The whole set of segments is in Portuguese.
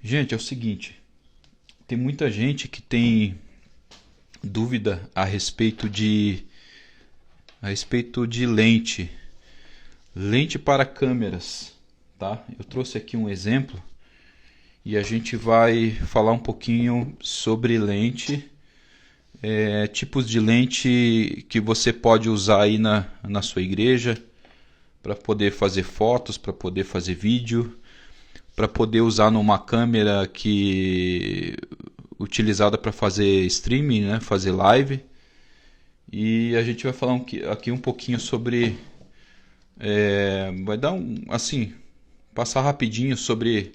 Gente, é o seguinte, tem muita gente que tem dúvida a respeito de lente para câmeras, tá? Eu trouxe aqui um exemplo e a gente vai falar um pouquinho sobre lente, tipos de lente que você pode usar aí na sua igreja para poder fazer fotos, para poder fazer vídeo, para poder usar numa câmera que utilizada para fazer streaming, né, fazer live. E a gente vai falar aqui um pouquinho sobre, vai dar passar rapidinho sobre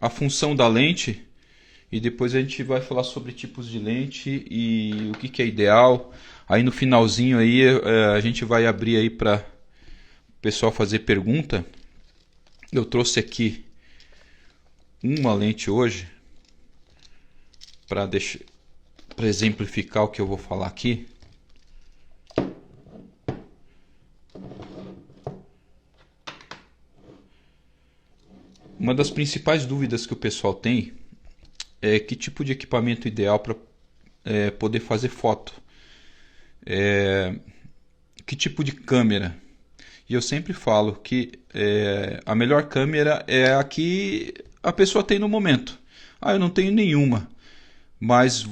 a função da lente, e depois a gente vai falar sobre tipos de lente e o que é ideal. Aí no finalzinho aí a gente vai abrir aí para o pessoal fazer pergunta. Eu trouxe aqui uma lente hoje para exemplificar o que eu vou falar aqui. Uma das principais dúvidas que o pessoal tem é que tipo de equipamento ideal para poder fazer foto. Que tipo de câmera? E eu sempre falo que a melhor câmera é a que a pessoa tem no momento. Eu não tenho nenhuma. Mas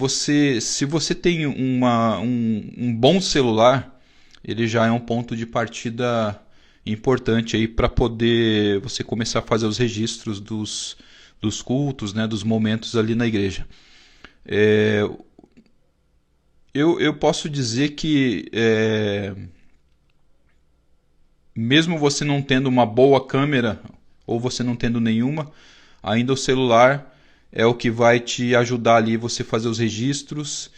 se você tem um bom celular, ele já é um ponto de partida importante aí para poder você começar a fazer os registros dos cultos, né, dos momentos ali na igreja. Eu posso dizer que mesmo você não tendo uma boa câmera ou você não tendo nenhuma, ainda o celular é o que vai te ajudar ali você fazer os registros,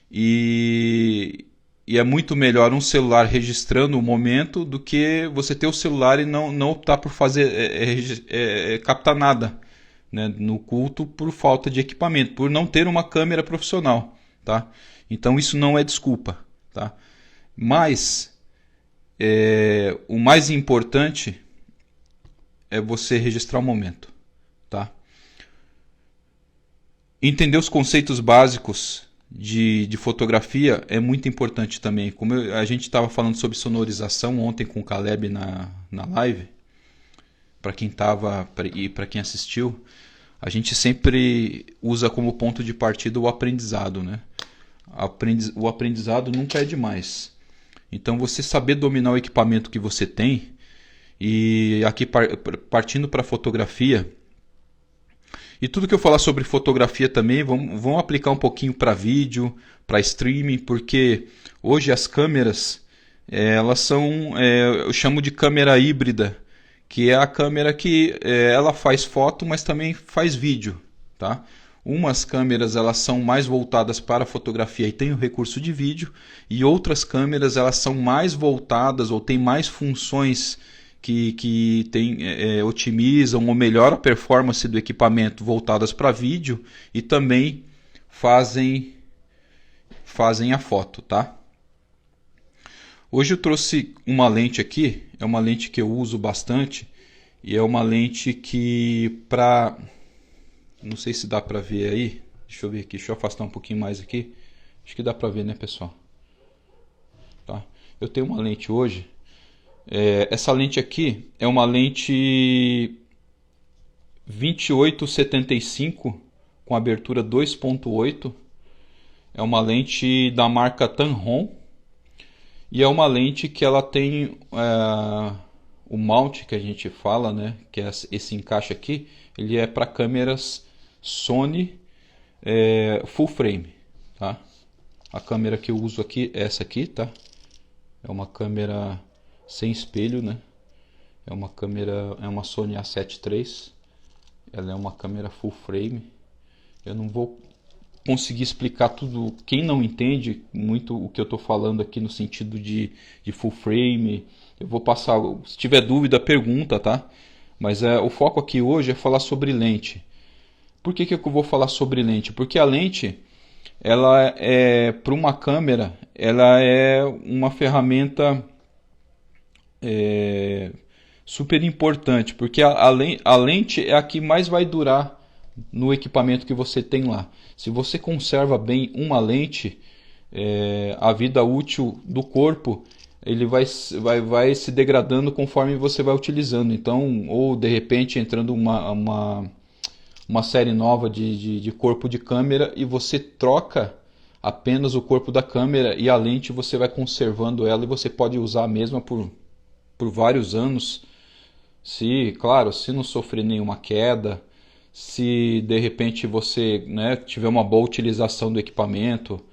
e é muito melhor um celular registrando o momento do que você ter o celular e não optar por fazer captar nada, né, no culto, por falta de equipamento, por não ter uma câmera profissional, tá? Então isso não é desculpa, tá? Mas o mais importante é você registrar o momento, tá? Entender os conceitos básicos de fotografia é muito importante também. Como a gente estava falando sobre sonorização ontem com o Caleb na live, para quem estava e para quem assistiu, a gente sempre usa como ponto de partida o aprendizado, né? O aprendizado nunca é demais. Então você saber dominar o equipamento que você tem, e aqui partindo para a fotografia, e tudo que eu falar sobre fotografia também, vamos aplicar um pouquinho para vídeo, para streaming, porque hoje as câmeras, elas são, eu chamo de câmera híbrida, que é a câmera que ela faz foto, mas também faz vídeo, tá? Umas câmeras elas são mais voltadas para a fotografia e tem o recurso de vídeo, e outras câmeras elas são mais voltadas ou têm mais funções que otimizam ou melhoram a performance do equipamento, voltadas para vídeo, e também fazem a foto, tá? Hoje eu trouxe uma lente aqui, é uma lente que eu uso bastante, e é uma lente que não sei se dá para ver aí, deixa eu ver aqui, deixa eu afastar um pouquinho mais aqui, acho que dá para ver, né, pessoal? Tá? Eu tenho uma lente hoje. Essa lente aqui é uma lente 28-75 com abertura 2.8. É uma lente da marca Tamron, e é uma lente que ela tem o mount que a gente fala, né, que é esse encaixe aqui, ele é para câmeras Sony full frame, tá? A câmera que eu uso aqui é essa aqui, tá? É uma câmera sem espelho, né? É uma Sony A7 III. Ela é uma câmera full frame. Eu não vou conseguir explicar tudo. Quem não entende muito o que eu estou falando aqui no sentido de full frame, eu vou passar. Se tiver dúvida, pergunta, tá? Mas o foco aqui hoje é falar sobre lente. Por que eu vou falar sobre lente? Porque a lente, ela para uma câmera, ela é uma ferramenta Super importante, porque a lente é a que mais vai durar no equipamento que você tem lá. Se você conserva bem uma lente, a vida útil do corpo ele vai se degradando conforme você vai utilizando. Então, ou de repente entrando uma série nova de corpo de câmera e você troca apenas o corpo da câmera e a lente você vai conservando ela e você pode usar a mesma por vários anos. Se, claro, se não sofrer nenhuma queda, se de repente você, né, tiver uma boa utilização do equipamento,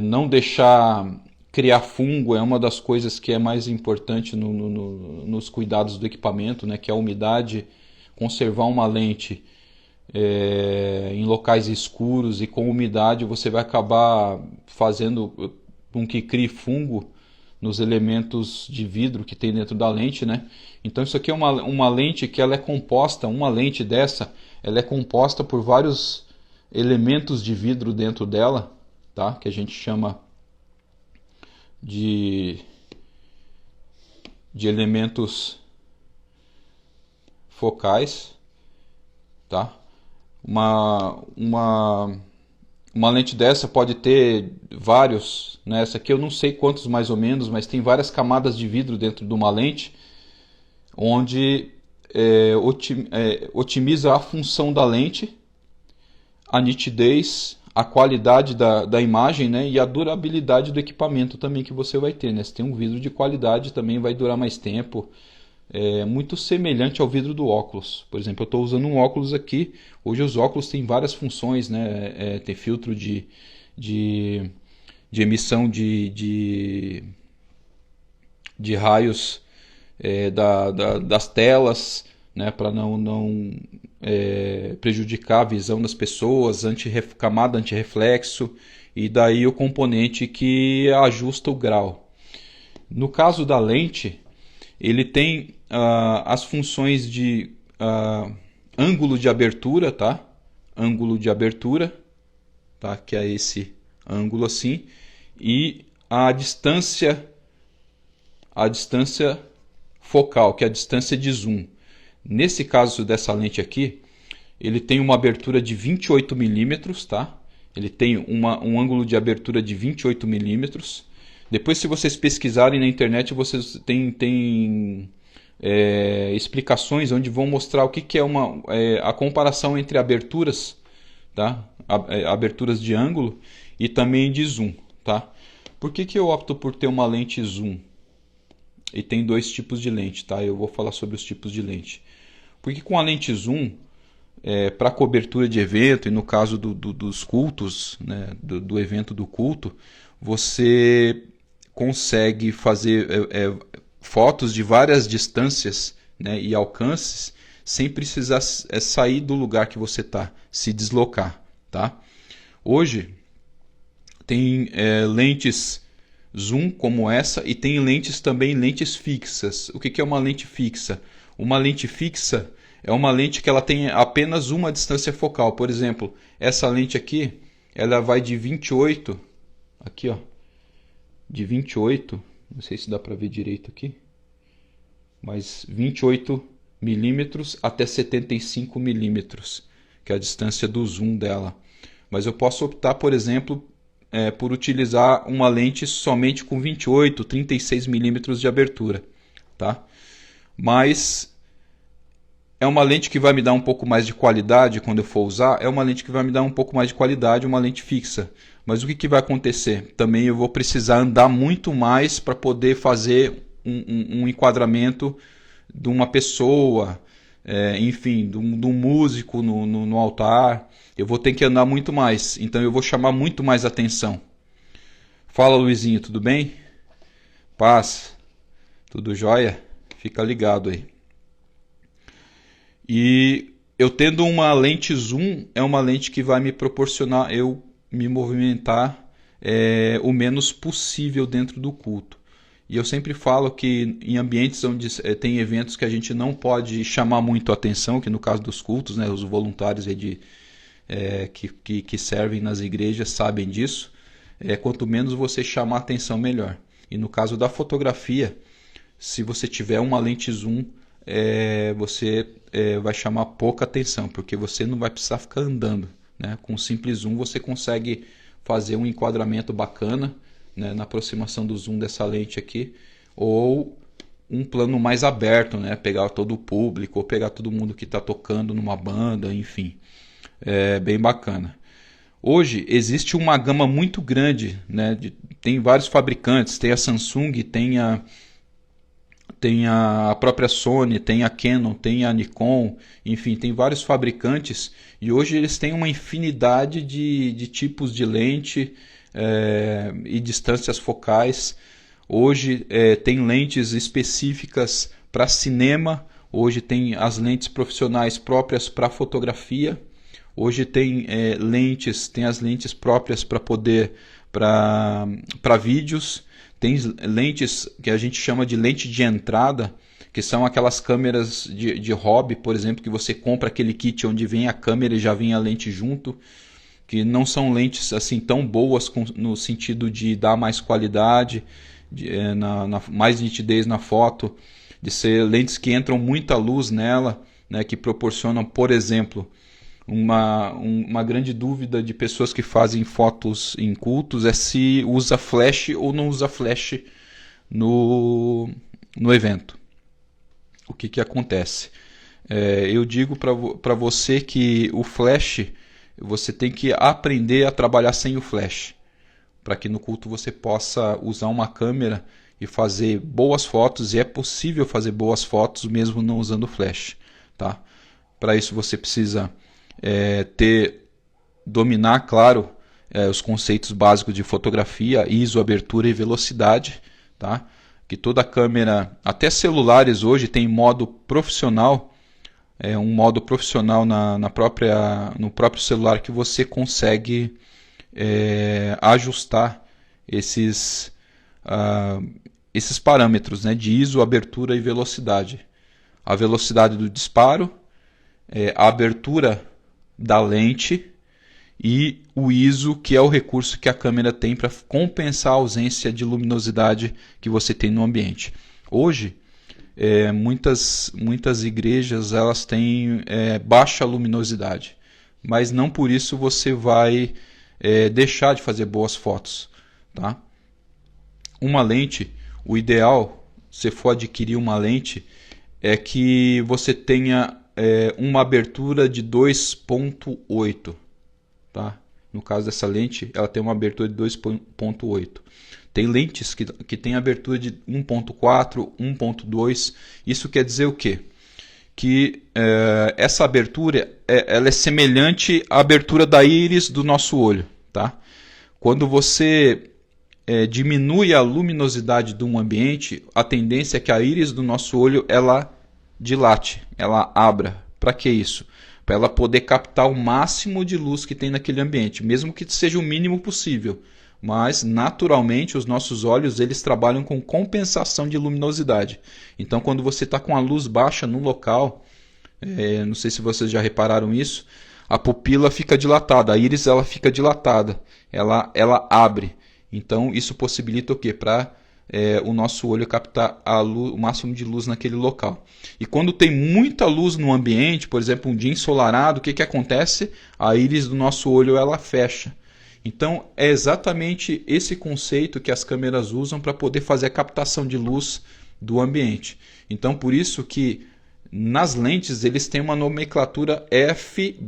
não deixar criar fungo é uma das coisas que é mais importante nos cuidados do equipamento, né, que é a umidade. Conservar uma lente em locais escuros e com umidade você vai acabar fazendo com que crie fungo nos elementos de vidro que tem dentro da lente, né? Então isso aqui é uma lente que ela é composta, uma lente dessa, ela é composta por vários elementos de vidro dentro dela, tá? Que a gente chama de elementos focais, tá? Uma lente dessa pode ter vários, né? Essa aqui eu não sei quantos mais ou menos, mas tem várias camadas de vidro dentro de uma lente, onde otimiza a função da lente, a nitidez, a qualidade da imagem, né? E a durabilidade do equipamento também que você vai ter, né? Se tem um vidro de qualidade também vai durar mais tempo. É muito semelhante ao vidro do óculos. Por exemplo, eu estou usando um óculos aqui. Hoje os óculos têm várias funções, né? Tem filtro de emissão de raios das telas, né? Para não prejudicar a visão das pessoas, camada antirreflexo, e daí o componente que ajusta o grau. No caso da lente, ele tem as funções de ângulo de abertura, tá? Ângulo de abertura, tá? Que é esse ângulo assim, e a distância focal, que é a distância de zoom. Nesse caso dessa lente aqui, ele tem uma abertura de 28 milímetros, tá? Ele tem um ângulo de abertura de 28 milímetros. Depois, se vocês pesquisarem na internet, vocês têm explicações onde vão mostrar o que é a comparação entre aberturas, tá? Aberturas de ângulo e também de zoom, tá? Por que eu opto por ter uma lente zoom? E tem dois tipos de lente, tá? Eu vou falar sobre os tipos de lente. Porque com a lente zoom, para cobertura de evento, e no caso dos cultos, né, do evento do culto, você consegue fazer fotos de várias distâncias, né, e alcances sem precisar sair do lugar que você está, se deslocar, tá? Hoje tem lentes zoom como essa e tem lentes fixas. O que é uma lente fixa? Uma lente fixa é uma lente que ela tem apenas uma distância focal. Por exemplo, essa lente aqui, ela vai de 28, aqui ó, de 28, não sei se dá para ver direito aqui, mas 28 milímetros até 75 milímetros, que é a distância do zoom dela. Mas eu posso optar, por exemplo, por utilizar uma lente somente com 28, 36 milímetros de abertura, tá? Mas é uma lente que vai me dar um pouco mais de qualidade quando eu for usar, é uma lente que vai me dar um pouco mais de qualidade, uma lente fixa. Mas o que vai acontecer? Também eu vou precisar andar muito mais para poder fazer um enquadramento de uma pessoa, enfim, de um músico no altar. Eu vou ter que andar muito mais, então eu vou chamar muito mais atenção. Fala, Luizinho, tudo bem? Paz, tudo jóia? Fica ligado aí. E eu tendo uma lente zoom, é uma lente que vai me proporcionar eu me movimentar o menos possível dentro do culto. E eu sempre falo que em ambientes onde tem eventos que a gente não pode chamar muito a atenção, que no caso dos cultos, né, os voluntários aí que servem nas igrejas sabem disso, quanto menos você chamar a atenção, melhor. E no caso da fotografia, se você tiver uma lente zoom, você vai chamar pouca atenção, porque você não vai precisar ficar andando, né? Com um simples zoom você consegue fazer um enquadramento bacana, né, na aproximação do zoom dessa lente aqui, ou um plano mais aberto, né? Pegar todo o público, ou pegar todo mundo que está tocando numa banda, enfim. É bem bacana. Hoje existe uma gama muito grande, né? Tem vários fabricantes, tem a Samsung, tem a própria Sony, tem a Canon, tem a Nikon, enfim, tem vários fabricantes e hoje eles têm uma infinidade de tipos de lente e distâncias focais. Hoje tem lentes específicas para cinema, hoje tem as lentes profissionais próprias para fotografia, hoje tem tem as lentes próprias para vídeos. Tem lentes que a gente chama de lente de entrada, que são aquelas câmeras de hobby, por exemplo, que você compra aquele kit onde vem a câmera e já vem a lente junto, que não são lentes assim tão boas no sentido de dar mais qualidade, mais nitidez na foto, de ser lentes que entram muita luz nela, né, que proporcionam, por exemplo, uma grande dúvida de pessoas que fazem fotos em cultos é se usa flash ou não usa flash no evento. O que acontece? Eu digo para você que o flash, você tem que aprender a trabalhar sem o flash, para que no culto você possa usar uma câmera e fazer boas fotos, e é possível fazer boas fotos mesmo não usando flash, tá? Para isso você precisa dominar, claro, os conceitos básicos de fotografia, ISO, abertura e velocidade, tá? Que toda câmera, até celulares hoje tem modo profissional, um modo profissional no próprio celular que você consegue ajustar esses parâmetros, né, de ISO, abertura e velocidade. A velocidade do disparo, a abertura da lente e o ISO, que é o recurso que a câmera tem para compensar a ausência de luminosidade que você tem no ambiente. Hoje, muitas igrejas elas têm baixa luminosidade, mas não por isso você vai deixar de fazer boas fotos, tá? Uma lente, o ideal, se for adquirir uma lente, é que você tenha uma abertura de 2.8, tá? No caso dessa lente, ela tem uma abertura de 2.8. Tem lentes que tem abertura de 1.4, 1.2. Isso quer dizer o quê? Que essa abertura ela é semelhante à abertura da íris do nosso olho, tá? Quando você diminui a luminosidade de um ambiente, a tendência é que a íris do nosso olho ela dilate, ela abra. Para que isso? Para ela poder captar o máximo de luz que tem naquele ambiente, mesmo que seja o mínimo possível. Mas naturalmente os nossos olhos eles trabalham com compensação de luminosidade. Então quando você está com a luz baixa no local, não sei se vocês já repararam isso, a pupila fica dilatada, a íris ela fica dilatada, ela abre. Então isso possibilita o quê? Para o nosso olho captar o máximo de luz naquele local. E quando tem muita luz no ambiente, por exemplo, um dia ensolarado, o que acontece? A íris do nosso olho ela fecha. Então é exatamente esse conceito que as câmeras usam para poder fazer a captação de luz do ambiente. Então por isso que nas lentes eles têm uma nomenclatura F/,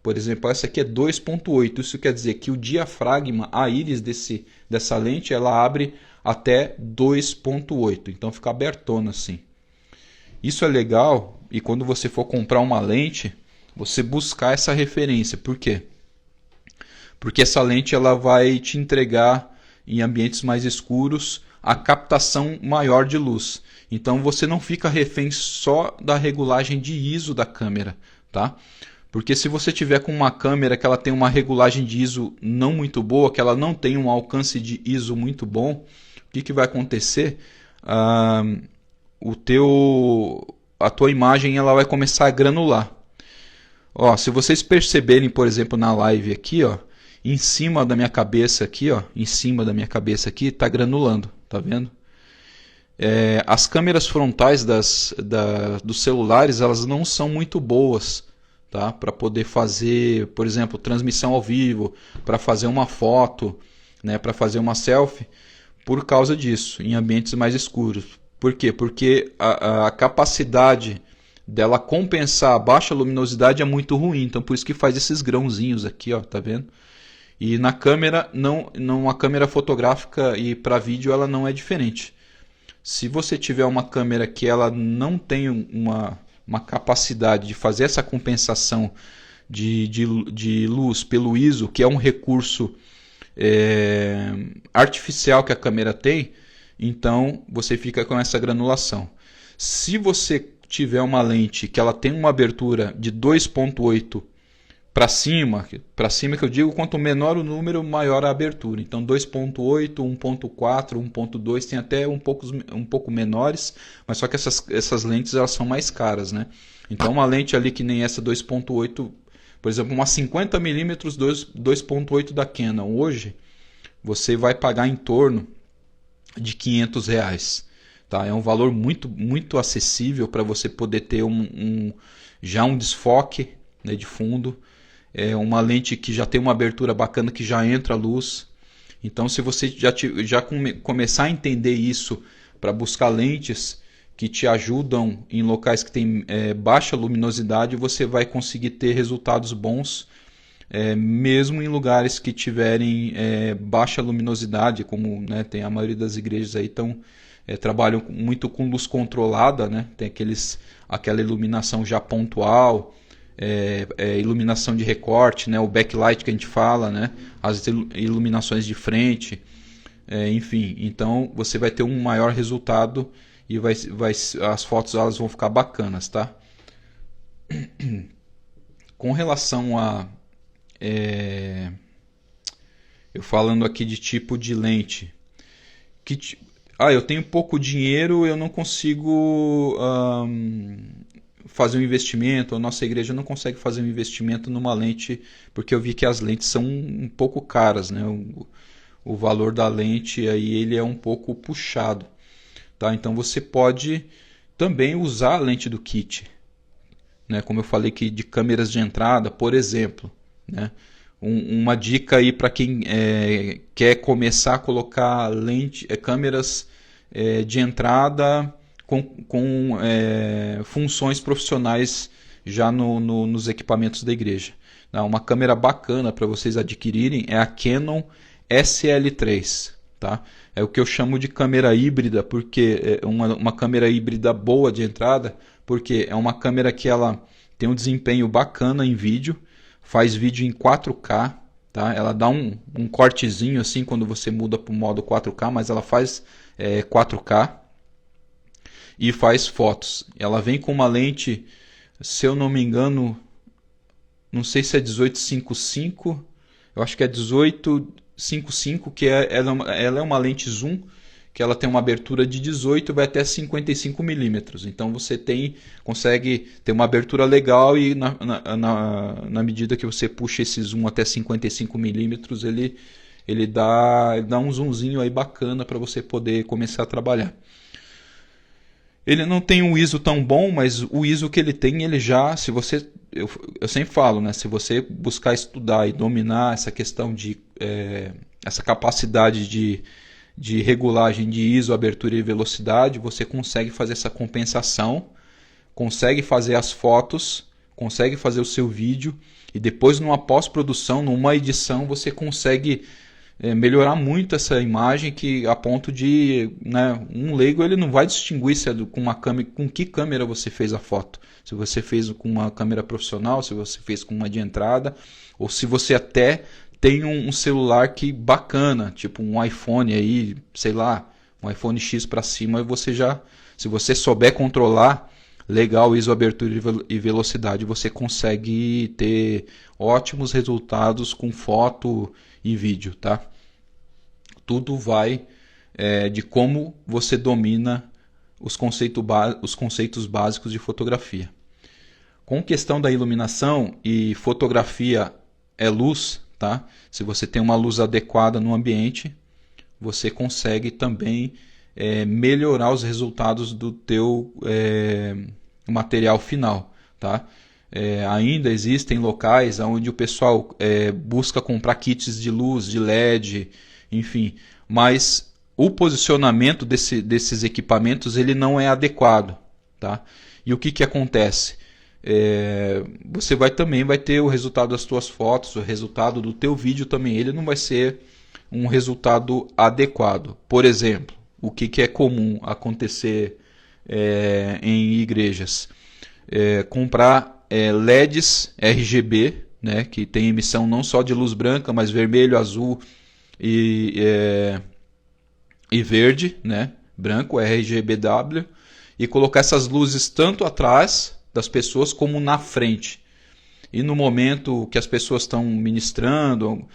por exemplo, essa aqui é 2.8. Isso quer dizer que o diafragma, a íris dessa lente, ela abre até 2.8, então fica abertona assim. Isso é legal, e quando você for comprar uma lente, você buscar essa referência. Por quê? Porque essa lente ela vai te entregar em ambientes mais escuros a captação maior de luz. Então você não fica refém só da regulagem de ISO da câmera, tá? Porque se você tiver com uma câmera que ela tem uma regulagem de ISO não muito boa, que ela não tem um alcance de ISO muito bom, o que vai acontecer? A tua imagem ela vai começar a granular. Ó, se vocês perceberem, por exemplo, na live aqui, ó, em cima da minha cabeça aqui, ó, em cima da minha cabeça aqui, está granulando, tá vendo? As câmeras frontais dos celulares, elas não são muito boas, tá? Para poder fazer, por exemplo, transmissão ao vivo, para fazer uma foto, né? Para fazer uma selfie, por causa disso, em ambientes mais escuros. Por quê? Porque a capacidade dela compensar a baixa luminosidade é muito ruim, então por isso que faz esses grãozinhos aqui, ó, tá vendo? E na câmera, não a câmera fotográfica e para vídeo ela não é diferente. Se você tiver uma câmera que ela não tem uma capacidade de fazer essa compensação de luz pelo ISO, que é um recurso artificial que a câmera tem, então você fica com essa granulação. Se você tiver uma lente que ela tem uma abertura de 2.8 para cima que eu digo, quanto menor o número, maior a abertura. Então 2.8, 1.4, 1.2 tem até um pouco menores, mas só que essas lentes elas são mais caras, né? Então uma lente ali que nem essa 2.8, por exemplo, uma 50mm 2.8 da Canon, hoje você vai pagar em torno de R$ 500. Tá? É um valor muito, muito acessível para você poder ter já um desfoque, né, de fundo. É uma lente que já tem uma abertura bacana, que já entra luz. Então, se você já começar a entender isso para buscar lentes que te ajudam em locais que tem baixa luminosidade, você vai conseguir ter resultados bons, mesmo em lugares que tiverem baixa luminosidade, como, né, tem a maioria das igrejas aí trabalham muito com luz controlada, né? Tem aquela iluminação já pontual, iluminação de recorte, né? O backlight que a gente fala, né? As iluminações de frente, enfim. Então você vai ter um maior resultado e as fotos elas vão ficar bacanas, tá? Com relação a eu falando aqui de tipo de lente, eu tenho pouco dinheiro, eu não consigo fazer um investimento, a nossa igreja não consegue fazer um investimento numa lente, porque eu vi que as lentes são um pouco caras, né? O valor da lente aí ele é um pouco puxado, tá? Então você pode também usar a lente do kit, né? Como eu falei que de câmeras de entrada, por exemplo, né? Uma dica aí para quem quer começar a colocar câmeras de entrada com funções profissionais já nos equipamentos da igreja. Uma câmera bacana para vocês adquirirem é a Canon SL3. Tá? É o que eu chamo de câmera híbrida, porque é uma câmera híbrida boa de entrada, porque é uma câmera que ela tem um desempenho bacana em vídeo, faz vídeo em 4K, tá? Ela dá um cortezinho assim quando você muda para o modo 4K, mas ela faz 4K e faz fotos. Ela vem com uma lente, se eu não me engano, não sei se é 1855, eu acho que é 1855, que ela é uma lente zoom, que ela tem uma abertura de 18 vai até 55 milímetros. Então você consegue ter uma abertura legal e na medida que você puxa esse zoom até 55 milímetros, ele dá um zoomzinho aí bacana para você poder começar a trabalhar. Ele não tem um ISO tão bom, mas o ISO que ele tem, ele já, se você, eu sempre falo, né, se você buscar estudar e dominar essa questão essa capacidade de regulagem de ISO, abertura e velocidade, você consegue fazer essa compensação, consegue fazer as fotos, consegue fazer o seu vídeo e depois numa pós-produção, numa edição, você consegue melhorar muito essa imagem, que a ponto de, né, um leigo ele não vai distinguir se é com que câmera você fez a foto. Se você fez com uma câmera profissional, se você fez com uma de entrada, ou se você até tem um celular que bacana, tipo um iPhone aí, sei lá, um iPhone X para cima, e você se você souber controlar legal ISO, abertura e velocidade, você consegue ter ótimos resultados com foto e vídeo, tá? Tudo vai de como você domina os conceitos básicos de fotografia. Com questão da iluminação, e fotografia é luz, tá? Se você tem uma luz adequada no ambiente, você consegue também melhorar os resultados do teu material final, tá? Ainda existem locais onde o pessoal busca comprar kits de luz, de LED, enfim, mas o posicionamento desses equipamentos ele não é adequado, tá? E o que acontece? Você também vai ter o resultado das tuas fotos, o resultado do teu vídeo também, ele não vai ser um resultado adequado. Por exemplo, o que é comum acontecer em igrejas? Comprar LEDs RGB, né, que tem emissão não só de luz branca, mas vermelho, azul e verde, né, branco, RGBW, e colocar essas luzes tanto atrás das pessoas como na frente. E no momento que as pessoas estão ministrando,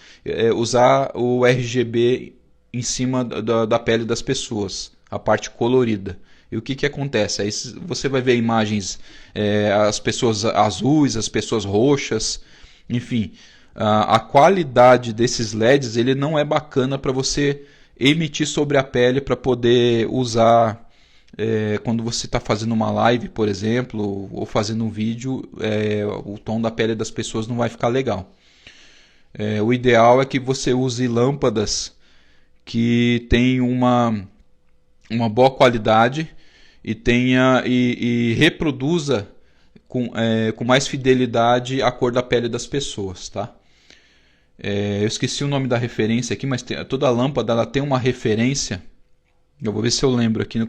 usar o RGB em cima da pele das pessoas, a parte colorida. E o que acontece? Aí você vai ver imagens, as pessoas azuis, as pessoas roxas, enfim. A qualidade desses LEDs ele não é bacana para você emitir sobre a pele para poder usar quando você está fazendo uma live, por exemplo, ou fazendo um vídeo, o tom da pele das pessoas não vai ficar legal. O ideal é que você use lâmpadas que tenham uma boa qualidade e reproduza com mais fidelidade a cor da pele das pessoas, tá? Eu esqueci o nome da referência aqui, mas toda lâmpada ela tem uma referência. Eu vou ver se eu lembro aqui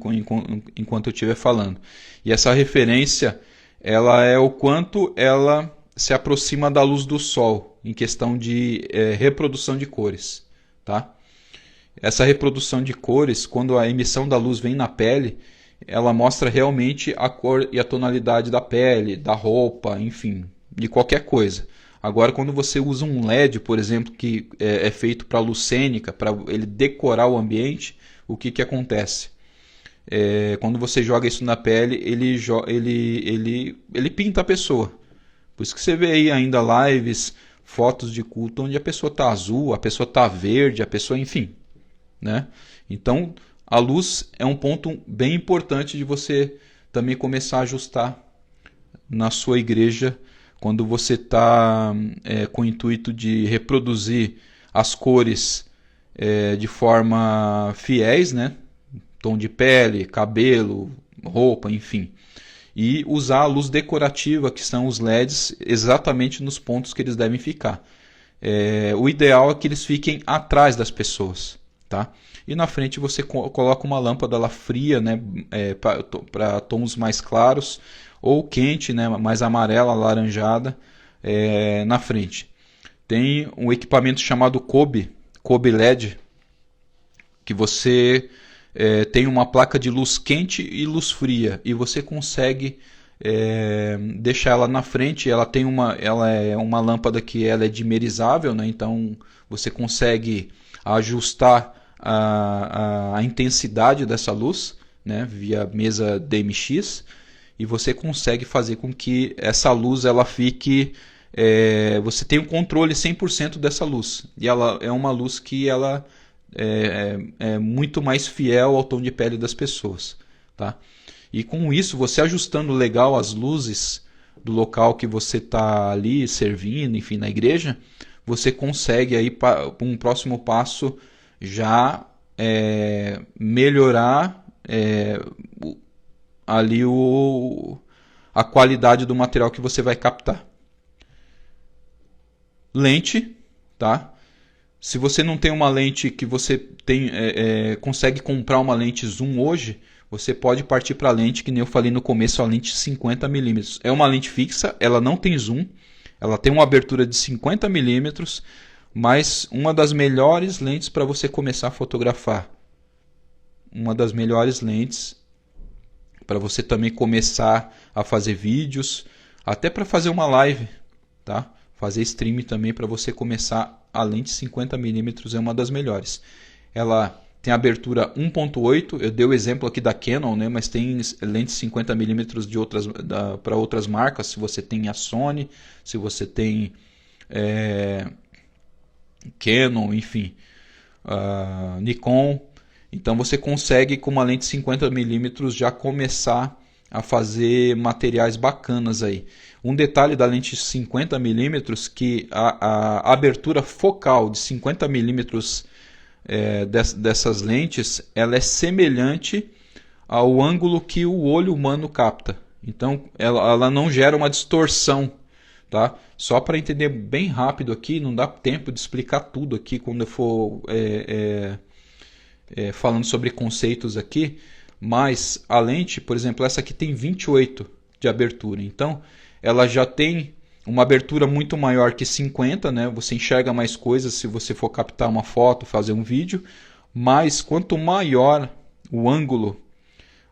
enquanto eu estiver falando. E essa referência ela é o quanto ela se aproxima da luz do sol em questão de reprodução de cores, tá? Essa reprodução de cores, quando a emissão da luz vem na pele, ela mostra realmente a cor e a tonalidade da pele, da roupa, enfim, de qualquer coisa. Agora, quando você usa um LED, por exemplo, que é feito para luz cênica, para ele decorar o ambiente, o que acontece? Quando você joga isso na pele, ele pinta a pessoa. Por isso que você vê aí ainda lives, fotos de culto, onde a pessoa está azul, a pessoa está verde, a pessoa, enfim, né? Então, a luz é um ponto bem importante de você também começar a ajustar na sua igreja quando você está com o intuito de reproduzir as cores de forma fiéis, né? Tom de pele, cabelo, roupa, enfim. E usar a luz decorativa, que são os LEDs, exatamente nos pontos que eles devem ficar. O ideal é que eles fiquem atrás das pessoas, tá? E na frente você coloca uma lâmpada lá fria, né, para tons mais claros, ou quente, né, mais amarela, alaranjada, na frente. Tem um equipamento chamado Kobe LED, que você tem uma placa de luz quente e luz fria, e você consegue deixar ela na frente. Ela é uma lâmpada que ela é dimerizável, né, então você consegue ajustar a intensidade dessa luz, né, via mesa DMX, e você consegue fazer com que essa luz ela fique você tem o controle 100% dessa luz, e ela é uma luz que ela é muito mais fiel ao tom de pele das pessoas, tá? E com isso, você ajustando legal as luzes do local que você está ali servindo, enfim, na igreja, você consegue aí para um próximo passo já melhorar ali a qualidade do material que você vai captar. Lente, tá? Se você não tem uma lente que você consegue comprar uma lente zoom hoje, você pode partir para a lente, que nem eu falei no começo, a lente 50mm. É uma lente fixa, ela não tem zoom, ela tem uma abertura de 50mm, mas uma das melhores lentes para você começar a fotografar. Uma das melhores lentes para você também começar a fazer vídeos, até para fazer uma live, tá? Fazer stream também para você começar. A lente 50mm é uma das melhores. Ela tem abertura 1.8, eu dei o exemplo aqui da Canon, né? Mas tem lentes 50mm para outras marcas. Se você tem a Sony, se você tem Canon, enfim, Nikon. Então você consegue com uma lente 50mm já começar a fazer materiais bacanas aí. Um detalhe da lente 50mm que a abertura focal de 50mm dessas lentes, ela é semelhante ao ângulo que o olho humano capta. Então ela não gera uma distorção, tá? Só para entender bem rápido aqui, não dá tempo de explicar tudo aqui quando eu for falando sobre conceitos aqui, mas a lente, por exemplo, essa aqui tem 28 de abertura, então ela já tem uma abertura muito maior que 50, né? Você enxerga mais coisas se você for captar uma foto, fazer um vídeo, mas quanto maior o ângulo,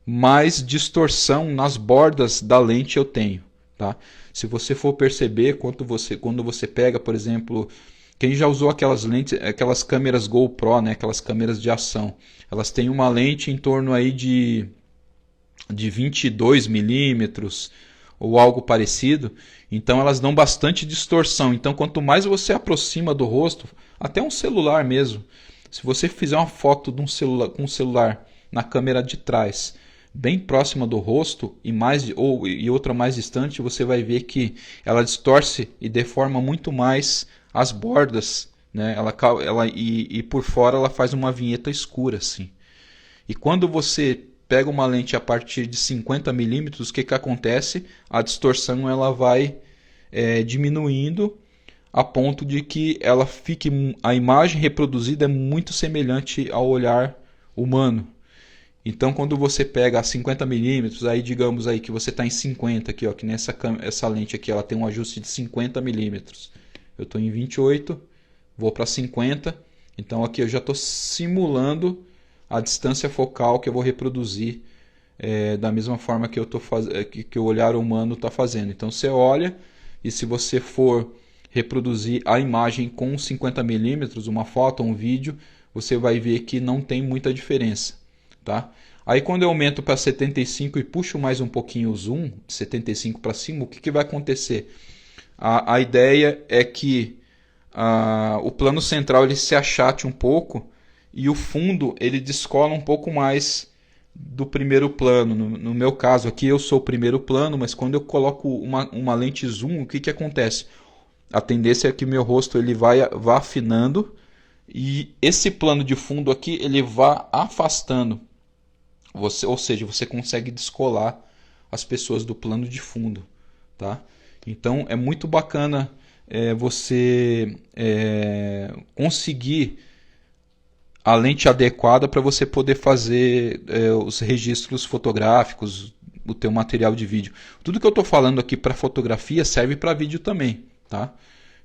mais distorção nas bordas da lente eu tenho, tá? Se você for perceber, quando você pega, por exemplo, quem já usou aquelas lentes, aquelas câmeras GoPro, né, aquelas câmeras de ação, elas têm uma lente em torno aí de 22mm ou algo parecido, então elas dão bastante distorção. Então quanto mais você aproxima do rosto, até um celular mesmo, se você fizer uma foto de um celular, com um celular na câmera de trás, bem próxima do rosto e outra mais distante, você vai ver que ela distorce e deforma muito mais as bordas, né? E por fora ela faz uma vinheta escura assim. E quando você pega uma lente a partir de 50mm, o que acontece? A distorção ela vai diminuindo a ponto de que a imagem reproduzida é muito semelhante ao olhar humano. Então quando você pega a 50mm, aí digamos aí que você está em 50 aqui, ó, que essa lente aqui ela tem um ajuste de 50mm. Eu estou em 28, vou para 50, então aqui eu já estou simulando a distância focal que eu vou reproduzir da mesma forma que que o olhar humano está fazendo. Então você olha e se você for reproduzir a imagem com 50mm, uma foto ou um vídeo, você vai ver que não tem muita diferença. Tá? Aí quando eu aumento para 75 e puxo mais um pouquinho o zoom, de 75 para cima, o que vai acontecer? A ideia é que o plano central ele se achate um pouco e o fundo ele descola um pouco mais do primeiro plano. No meu caso aqui eu sou o primeiro plano, mas quando eu coloco uma lente zoom, o que acontece? A tendência é que meu rosto ele vá afinando e esse plano de fundo aqui ele vá afastando. Ou seja, você consegue descolar as pessoas do plano de fundo, tá? Então é muito bacana você conseguir a lente adequada para você poder fazer os registros fotográficos, o teu material de vídeo. Tudo que eu estou falando aqui para fotografia serve para vídeo também, tá?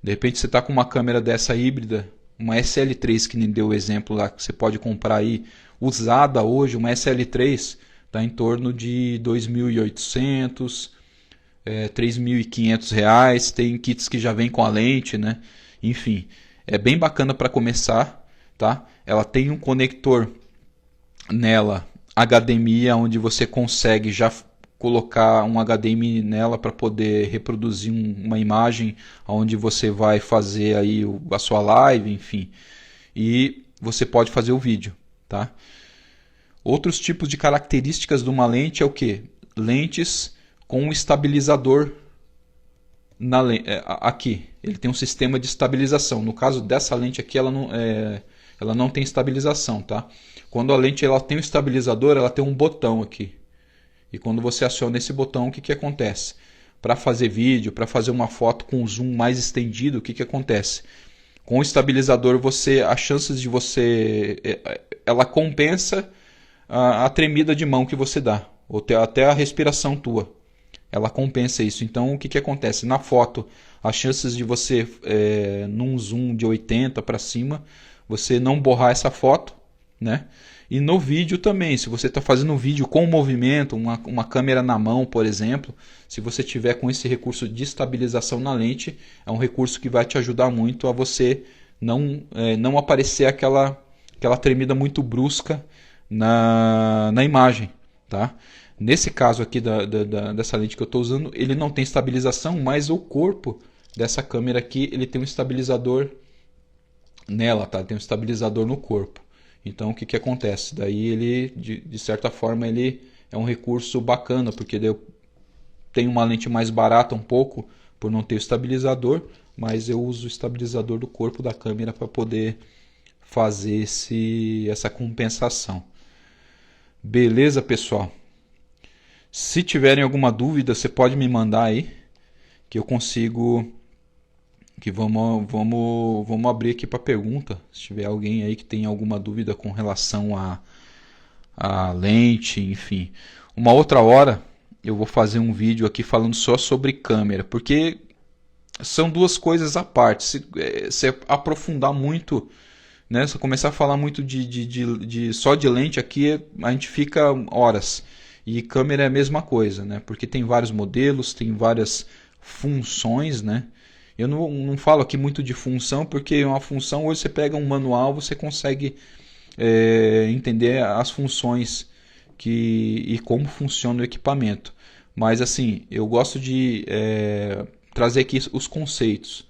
De repente você está com uma câmera dessa híbrida, uma SL3 que nem deu o exemplo lá, que você pode comprar aí usada hoje, uma SL3 está em torno de 2.800, R$3.500, tem kits que já vem com a lente, né? Enfim, é bem bacana para começar, tá? Ela tem um conector nela HDMI, onde você consegue já colocar um HDMI nela para poder reproduzir uma imagem onde você vai fazer aí a sua live, enfim, e você pode fazer o vídeo, tá? Outros tipos de características de uma lente é o que? Lentes com um estabilizador aqui. Ele tem um sistema de estabilização. No caso dessa lente aqui, ela não tem estabilização, tá? Quando a lente ela tem um estabilizador, ela tem um botão aqui. E quando você aciona esse botão, o que acontece? Para fazer vídeo, para fazer uma foto com zoom mais estendido, o que acontece? Com o estabilizador, as chances de ela compensa a tremida de mão que você dá, ou até a respiração tua. Ela compensa isso. Então, o que acontece? Na foto, as chances de você, num zoom de 80 para cima, você não borrar essa foto, né? E no vídeo também, se você está fazendo um vídeo com movimento, uma câmera na mão, por exemplo, se você tiver com esse recurso de estabilização na lente, é um recurso que vai te ajudar muito a você não aparecer aquela tremida muito brusca na imagem, tá? Nesse caso aqui dessa lente que eu estou usando, ele não tem estabilização, mas o corpo dessa câmera aqui ele tem um estabilizador nela, tá? Tem um estabilizador no corpo. Então o que acontece? Daí ele, de certa forma, ele é um recurso bacana, porque daí eu tenho uma lente mais barata um pouco, por não ter o estabilizador, mas eu uso o estabilizador do corpo da câmera para poder fazer essa compensação. Beleza, pessoal? Se tiverem alguma dúvida, você pode me mandar aí, que eu consigo, que vamos abrir aqui para pergunta. Se tiver alguém aí que tem alguma dúvida com relação a lente, enfim. Uma outra hora eu vou fazer um vídeo aqui falando só sobre câmera, porque são duas coisas à parte. Se aprofundar muito, né, se começar a falar muito só de lente aqui, a gente fica horas. E câmera é a mesma coisa, né? Porque tem vários modelos, tem várias funções, né? Eu não falo aqui muito de função, porque uma função, hoje você pega um manual, você consegue entender as funções e como funciona o equipamento. Mas assim, eu gosto de trazer aqui os conceitos.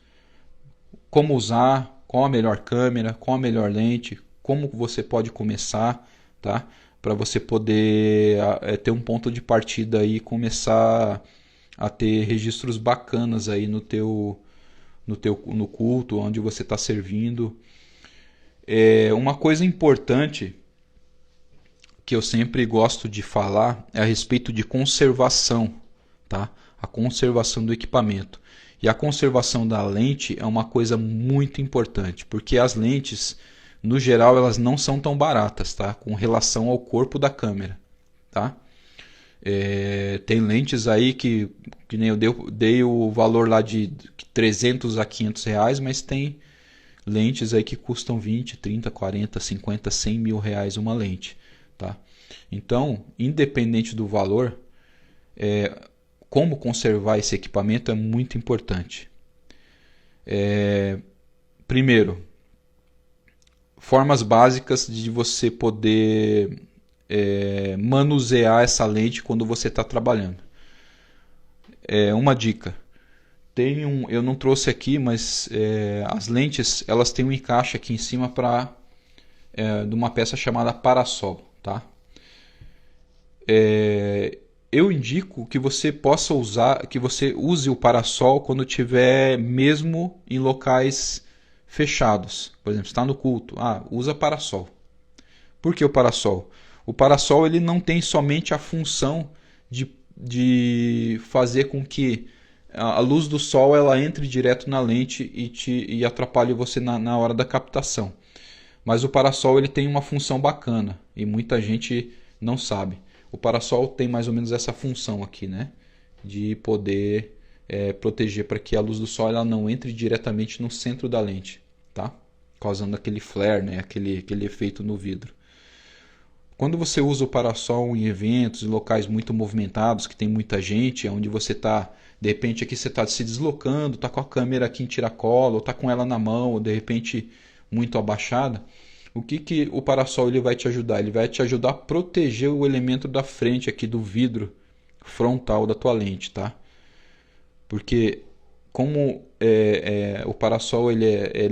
Como usar, qual a melhor câmera, qual a melhor lente, como você pode começar, tá? Para você poder ter um ponto de partida e começar a ter registros bacanas aí no culto, onde você está servindo. Uma coisa importante que eu sempre gosto de falar é a respeito de conservação, tá? A conservação do equipamento. E a conservação da lente é uma coisa muito importante, porque as lentes, no geral, elas não são tão baratas, tá? Com relação ao corpo da câmera, tá? Tem lentes aí que nem eu dei o valor lá de 300 a 500 reais, mas tem lentes aí que custam 20, 30, 40, 50, 100 mil reais uma lente, tá? Então, independente do valor, como conservar esse equipamento é muito importante. Primeiro, formas básicas de você poder manusear essa lente quando você está trabalhando. Uma dica. Eu não trouxe aqui, mas as lentes elas têm um encaixe aqui em cima de uma peça chamada parasol, tá? Eu indico que você possa usar, que você use o parasol quando tiver mesmo em locais fechados. Por exemplo, está no culto, usa parasol. Por que o parasol? O parasol ele não tem somente a função de fazer com que a luz do sol ela entre direto na lente e atrapalhe você na hora da captação. Mas o parasol ele tem uma função bacana e muita gente não sabe. O parasol tem mais ou menos essa função aqui, né? De poder proteger para que a luz do sol ela não entre diretamente no centro da lente, tá? Causando aquele flare, né? aquele efeito no vidro. Quando você usa o parasol em eventos, em locais muito movimentados, que tem muita gente, onde você está, de repente aqui você está se deslocando, está com a câmera aqui em tiracolo, ou está com ela na mão, ou de repente muito abaixada, o que o parasol ele vai te ajudar? Ele vai te ajudar a proteger o elemento da frente aqui do vidro frontal da tua lente, tá? Porque como o parasol ele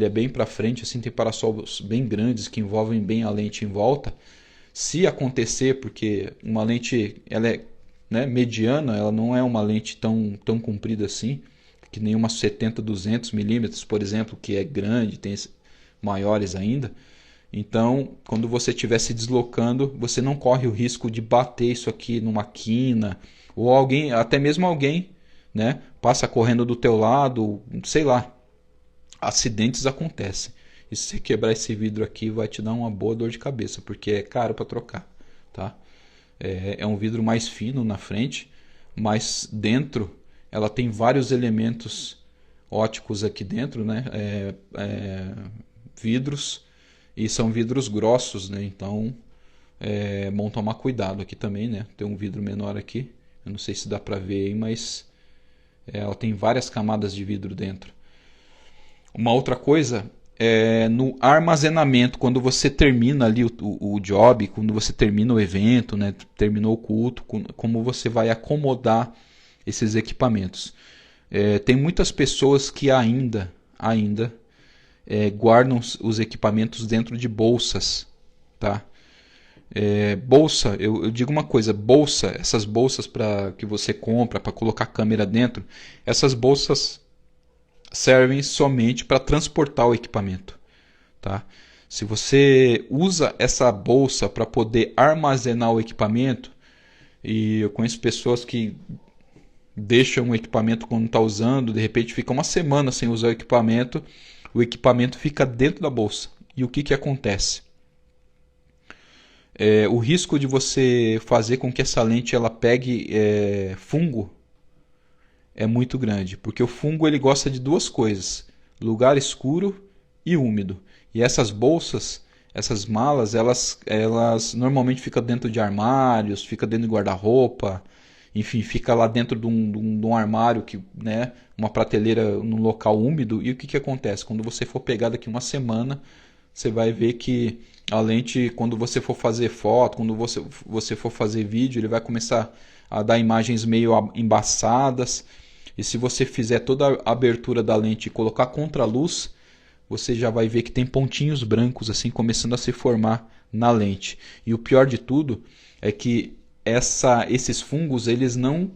é bem para frente, assim, tem parasols bem grandes que envolvem bem a lente em volta. Se acontecer, porque uma lente ela é, né, mediana, ela não é uma lente tão comprida assim, que nem uma 70-200 milímetros, por exemplo, que é grande, tem maiores ainda. Então, quando você estiver se deslocando, você não corre o risco de bater isso aqui numa quina, ou alguém, até mesmo alguém, né, passa correndo do teu lado, sei lá. Acidentes acontecem. E se você quebrar esse vidro aqui, vai te dar uma boa dor de cabeça, porque é caro para trocar, tá? É um vidro mais fino na frente, mas dentro ela tem vários elementos óticos aqui dentro, né? Vidros, e são vidros grossos, né? Então é bom tomar cuidado aqui também, né? Tem um vidro menor aqui, eu não sei se dá para ver aí, mas ela tem várias camadas de vidro dentro. Uma outra coisa no armazenamento, quando você termina ali o job, quando você termina o evento, né, terminou o culto, como você vai acomodar esses equipamentos. Tem muitas pessoas que ainda guardam os equipamentos dentro de bolsas, tá? Bolsa, eu digo uma coisa, bolsa, essas bolsas que você compra para colocar câmera dentro, essas bolsas servem somente para transportar o equipamento, tá? Se você usa essa bolsa para poder armazenar o equipamento, e eu conheço pessoas que deixam o equipamento quando está usando, de repente fica uma semana sem usar o equipamento fica dentro da bolsa. E o que acontece? O risco de você fazer com que essa lente ela pegue fungo é muito grande, porque o fungo ele gosta de duas coisas: lugar escuro e úmido. E essas bolsas, essas malas, elas normalmente ficam dentro de armários, fica dentro de guarda-roupa, enfim, fica lá dentro de um armário, né, uma prateleira num local úmido. E o que acontece? Quando você for pegar daqui uma semana, você vai ver que a lente, quando você for fazer foto, quando você for fazer vídeo, ele vai começar a dar imagens meio embaçadas. E se você fizer toda a abertura da lente e colocar contra a luz, você já vai ver que tem pontinhos brancos assim começando a se formar na lente. E o pior de tudo é que esses fungos eles não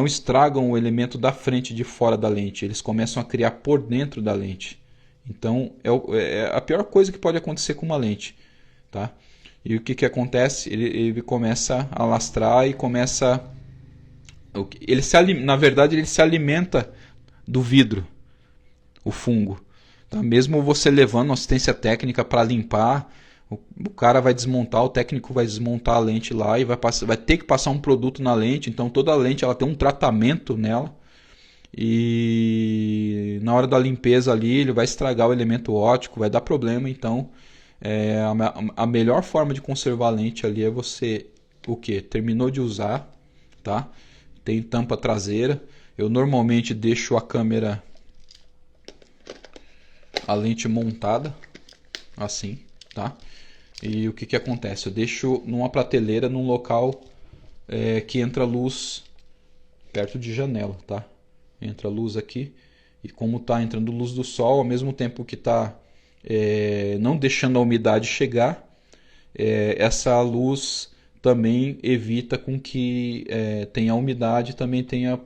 estragam o elemento da frente de fora da lente, eles começam a criar por dentro da lente. Então é a pior coisa que pode acontecer com uma lente, tá? E o que acontece? Ele começa a lastrar e começa na verdade ele se alimenta do vidro, o fungo, tá? Mesmo você levando assistência técnica para limpar, o cara vai desmontar, o técnico vai desmontar a lente lá e vai ter que passar um produto na lente. Então toda a lente ela tem um tratamento nela, e na hora da limpeza ali ele vai estragar o elemento óptico, vai dar problema. Então a melhor forma de conservar a lente ali é você terminou de usar, tá? Tem tampa traseira. Eu normalmente deixo a lente montada assim, tá? E o que acontece? Eu deixo numa prateleira, num local que entra luz perto de janela, tá? Entra luz aqui, e como está entrando luz do sol, ao mesmo tempo que está não deixando a umidade chegar, essa luz também evita com que tenha umidade, também tenha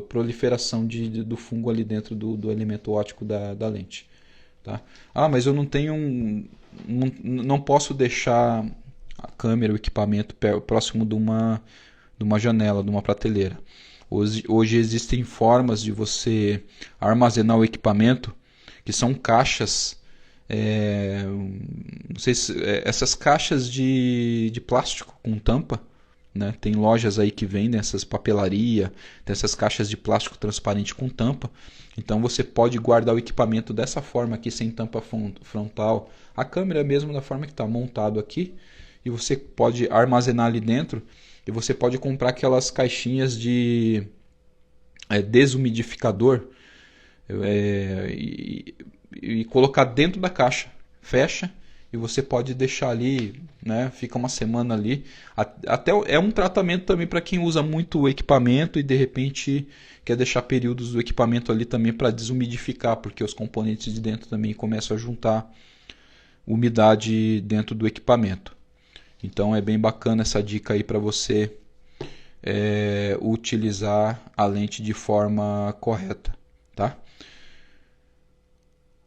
proliferação do fungo ali dentro do elemento óptico da lente. Tá? Mas eu não posso deixar a câmera, o equipamento próximo de uma janela, de uma prateleira. Hoje existem formas de você armazenar o equipamento, que são caixas, não sei se, essas caixas de plástico com tampa, né? Tem lojas aí que vendem essas papelaria, tem essas caixas de plástico transparente com tampa. Então você pode guardar o equipamento dessa forma aqui, sem tampa frontal, a câmera mesmo da forma que está montado aqui, e você pode armazenar ali dentro. E você pode comprar aquelas caixinhas de desumidificador e colocar dentro da caixa, fecha, e você pode deixar ali, né? Fica uma semana ali. Até é um tratamento também para quem usa muito o equipamento e de repente quer deixar períodos do equipamento ali também para desumidificar, porque os componentes de dentro também começam a juntar umidade dentro do equipamento. Então é bem bacana essa dica aí para você utilizar a lente de forma correta, tá?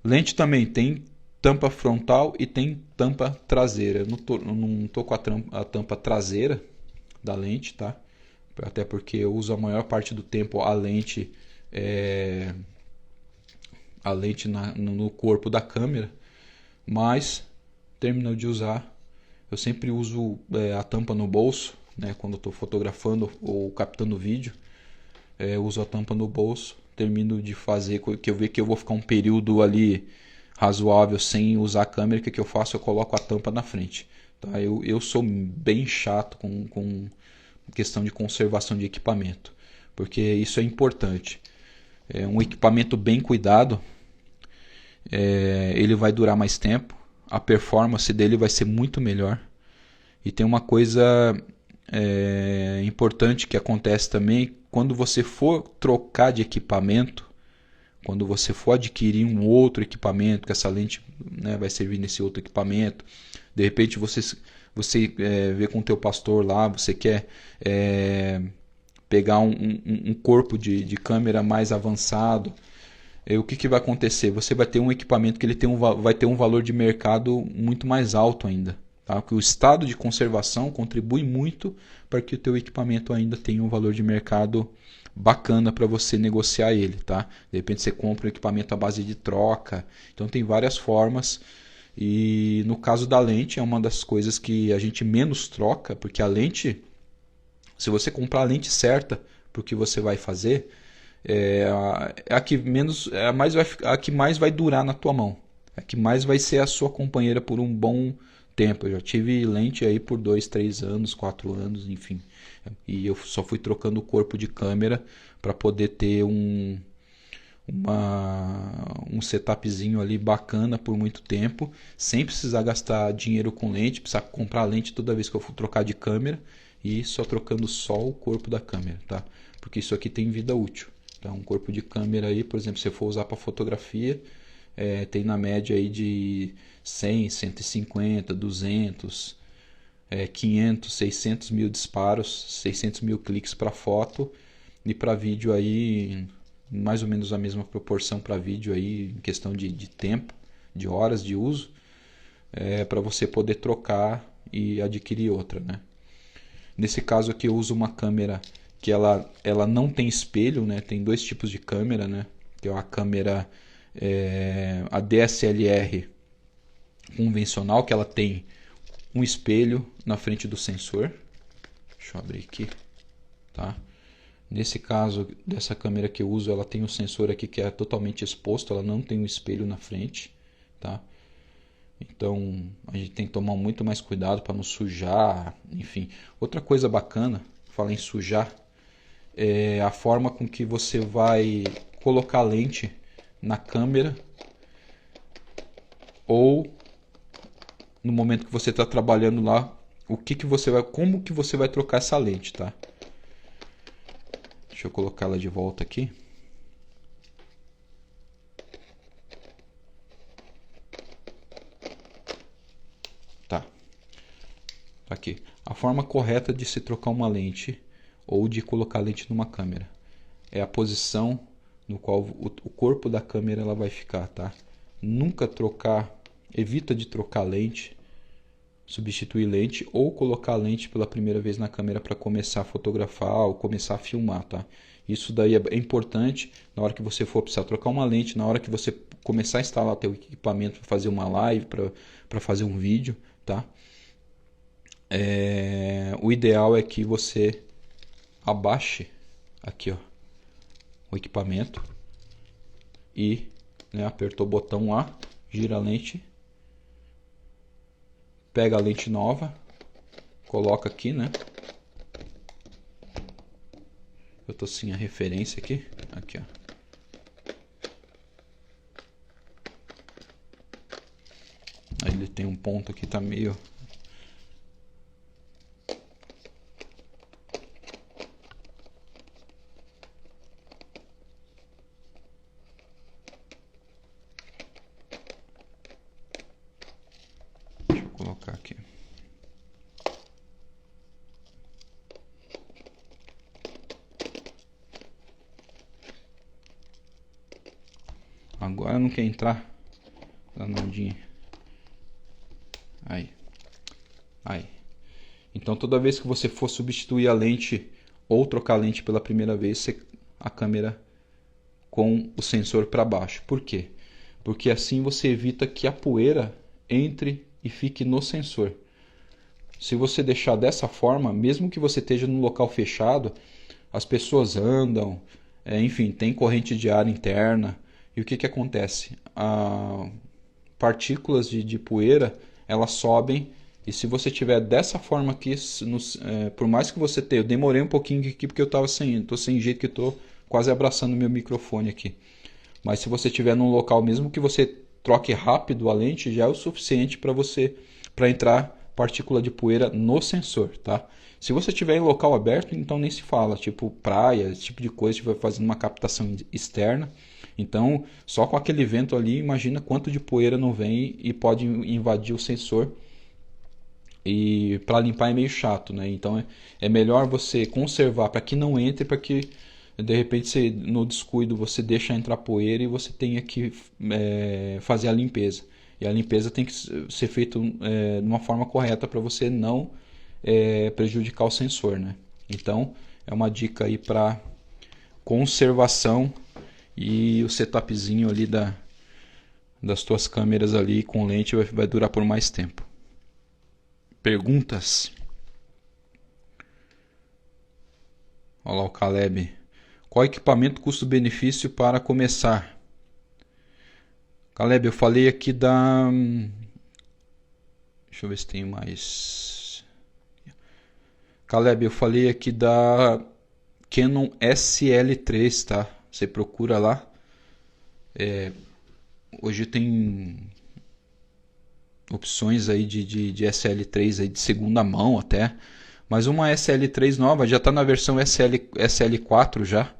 Lente também tem tampa frontal e tem tampa traseira. Eu não tô com a tampa traseira da lente, tá? Até porque eu uso a maior parte do tempo a lente no corpo da câmera, mas terminou de usar, eu sempre uso a tampa no bolso, né? Quando eu estou fotografando ou captando vídeo, uso a tampa no bolso. Termino de fazer, que eu ver que eu vou ficar um período ali razoável sem usar a câmera, que eu faço? Eu coloco a tampa na frente, tá? Eu sou bem chato com questão de conservação de equipamento, porque isso é importante. Um equipamento bem cuidado, ele vai durar mais tempo, a performance dele vai ser muito melhor. E tem uma coisa importante que acontece também: quando você for trocar de equipamento, quando você for adquirir um outro equipamento, que essa lente, né, vai servir nesse outro equipamento, de repente você vê com o teu pastor lá, você quer pegar um corpo de câmera mais avançado, o que vai acontecer? Você vai ter um equipamento que ele vai ter um valor de mercado muito mais alto ainda. Tá? Porque o estado de conservação contribui muito para que o teu equipamento ainda tenha um valor de mercado bacana para você negociar ele. Tá? De repente você compra um equipamento à base de troca. Então tem várias formas. E no caso da lente é uma das coisas que a gente menos troca, porque a lente, se você comprar a lente certa para o que você vai fazer, a que menos, a que mais vai durar na tua mão, a que mais vai ser a sua companheira por um bom tempo. Eu já tive lente aí por 2, 3 anos, 4 anos, enfim. E eu só fui trocando o corpo de câmera para poder ter um setupzinho ali bacana por muito tempo, sem precisar gastar dinheiro com lente, precisar comprar lente toda vez que eu for trocar de câmera, e só trocando só o corpo da câmera, tá? Porque isso aqui tem vida útil. Então, um corpo de câmera aí, por exemplo, se eu for usar para fotografia, tem na média aí de 100, 150, 200, 500, 600 mil disparos, 600 mil cliques para foto, e para vídeo aí mais ou menos a mesma proporção para vídeo aí, em questão de tempo, de horas de uso, para você poder trocar e adquirir outra, né? Nesse caso aqui eu uso uma câmera que ela não tem espelho, né? Tem dois tipos de câmera, né? Que é a câmera a DSLR convencional, que ela tem um espelho na frente do sensor. Deixa eu abrir aqui, tá? Nesse caso dessa câmera que eu uso, ela tem um sensor aqui que é totalmente exposto, ela não tem um espelho na frente, tá? Então a gente tem que tomar muito mais cuidado para não sujar, enfim. Outra coisa bacana, falar em sujar, é a forma com que você vai colocar a lente na câmera, ou no momento que você está trabalhando lá, como que você vai trocar essa lente, tá? Deixa eu colocar ela de volta aqui. Tá. Aqui. A forma correta de se trocar uma lente ou de colocar a lente numa câmera é a posição no qual o corpo da câmera ela vai ficar, tá? Nunca trocar, evita de trocar lente, substituir lente ou colocar a lente pela primeira vez na câmera para começar a fotografar ou começar a filmar, tá? Isso daí é importante na hora que você for precisar trocar uma lente, na hora que você começar a instalar teu equipamento para fazer uma live, para fazer um vídeo, tá? O ideal é que você abaixe aqui, ó, o equipamento e, né, apertou o botão A, gira a lente, pega a lente nova, coloca aqui, né? Eu tô sem a referência aqui, ó. Aí ele tem um ponto aqui, tá meio... Deixa eu colocar aqui. Agora não quer entrar, danadinha. Aí. Então toda vez que você for substituir a lente ou trocar a lente pela primeira vez, a câmera com o sensor para baixo. Por quê? Porque assim você evita que a poeira entre e fique no sensor. Se você deixar dessa forma, mesmo que você esteja num local fechado, as pessoas andam, enfim, tem corrente de ar interna. E o que acontece? Partículas de poeira, elas sobem, e se você tiver dessa forma aqui, por mais que você tenha... Eu demorei um pouquinho aqui porque eu tô sem jeito, que eu tô quase abraçando o meu microfone aqui. Mas se você estiver num local, mesmo que você troque rápido a lente, já é o suficiente para entrar partícula de poeira no sensor, tá? Se você estiver em local aberto, então nem se fala, tipo praia, esse tipo de coisa, estiver fazendo uma captação externa, Então, só com aquele vento ali, imagina quanto de poeira não vem e pode invadir o sensor. E para limpar é meio chato, né? Então é melhor você conservar para que não entre, para que de repente você, no descuido você deixa entrar poeira e você tenha que fazer a limpeza. E a limpeza tem que ser feita de uma forma correta para você não prejudicar o sensor, né? Então é uma dica aí para conservação e o setupzinho ali das tuas câmeras ali com lente vai durar por mais tempo. Perguntas? Olha lá o Caleb. Qual equipamento custo-benefício para começar? Caleb, eu falei aqui da... Deixa eu ver se tem mais. Caleb, eu falei aqui da Canon SL3, tá? Você procura lá. Hoje tem opções aí de SL3 aí de segunda mão até. Mas uma SL3 nova já está na versão SL4 já.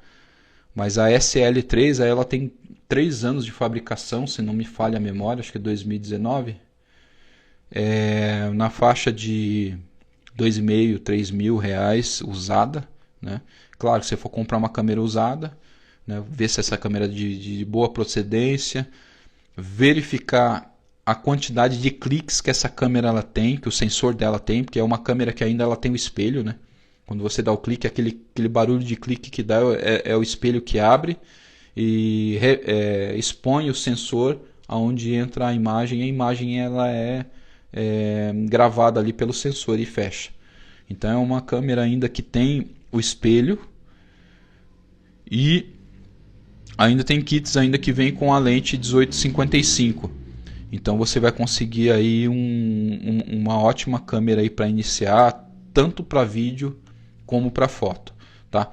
Mas a SL3 aí ela tem 3 anos de fabricação, se não me falha a memória, acho que é 2019. Na faixa de 2.500, 3.000 reais usada, né? Claro, se você for comprar uma câmera usada, né? Ver se essa câmera é de boa procedência, verificar a quantidade de cliques que essa câmera ela tem, que o sensor dela tem, porque é uma câmera que ainda ela tem o espelho, né? Quando você dá o clique, aquele barulho de clique que dá é o espelho que abre e expõe o sensor aonde entra a imagem ela é gravada ali pelo sensor e fecha. Então é uma câmera ainda que tem o espelho e ainda tem kits ainda que vem com a lente 1855. Então você vai conseguir aí uma ótima câmera aí para iniciar, tanto para vídeo como para foto, tá?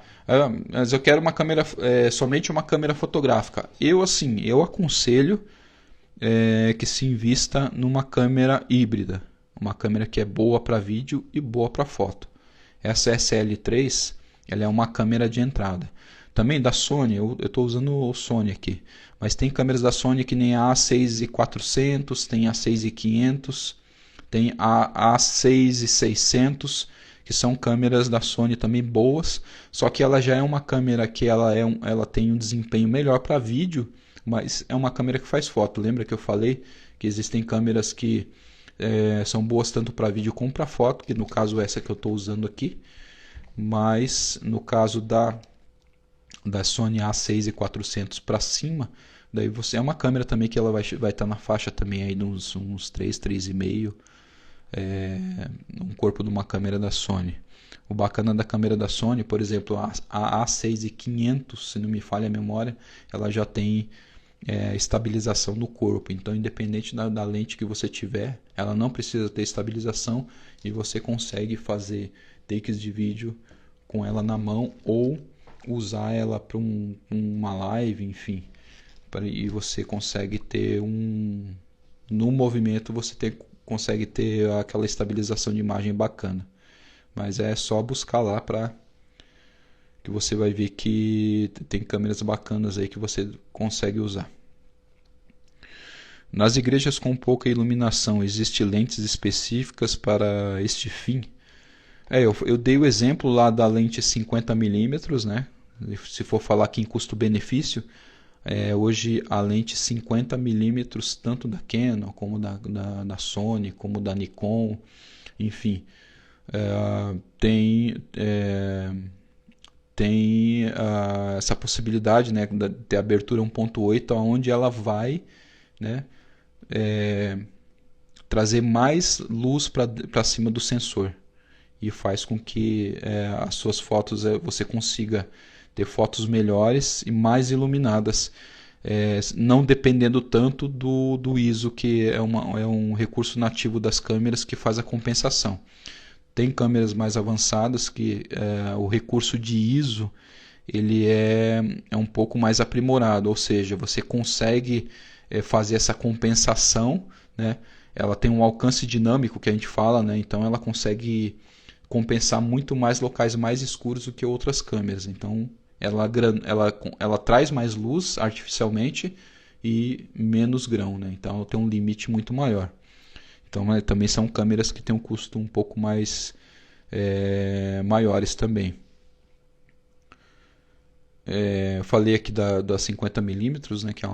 Mas eu quero uma câmera, somente uma câmera fotográfica. Eu aconselho que se invista numa câmera híbrida, uma câmera que é boa para vídeo e boa para foto. Essa SL3, ela é uma câmera de entrada. Também da Sony, eu estou usando o Sony aqui, mas tem câmeras da Sony que nem a A6400, tem a A6500, tem a A6600, que são câmeras da Sony também boas, só que ela já é uma câmera que ela tem um desempenho melhor para vídeo, mas é uma câmera que faz foto. Lembra que eu falei que existem câmeras que são boas tanto para vídeo como para foto, que no caso essa que eu estou usando aqui, mas no caso da Sony A6400 para cima, daí você é uma câmera também que ela vai estar na faixa também aí uns 3, 3,5, um corpo de uma câmera da Sony. O bacana da câmera da Sony, por exemplo, a A6500, se não me falha a memória, ela já tem estabilização no corpo. Então, independente da lente que você tiver, ela não precisa ter estabilização e você consegue fazer takes de vídeo com ela na mão ou usar ela para uma live, enfim. E você consegue ter no movimento você consegue ter aquela estabilização de imagem bacana. Mas é só buscar lá que você vai ver que tem câmeras bacanas aí que você consegue usar. Nas igrejas com pouca iluminação, existem lentes específicas para este fim? Eu dei o exemplo lá da lente 50mm, né? Se for falar aqui em custo-benefício, hoje a lente 50mm, tanto da Canon como da Sony, como da Nikon, enfim, tem essa possibilidade, né, de ter abertura 1.8, onde ela vai, né, trazer mais luz para cima do sensor e faz com que as suas fotos você consiga ter fotos melhores e mais iluminadas, não dependendo tanto do ISO, que é um recurso nativo das câmeras que faz a compensação. Tem câmeras mais avançadas que o recurso de ISO ele é um pouco mais aprimorado, ou seja, você consegue fazer essa compensação, né? Ela tem um alcance dinâmico que a gente fala, né? Então ela consegue compensar muito mais locais mais escuros do que outras câmeras. Então ela traz mais luz artificialmente e menos grão, né? Então ela tem um limite muito maior. Então também são câmeras que têm um custo um pouco mais maiores também. Eu falei aqui da 50mm, né, que é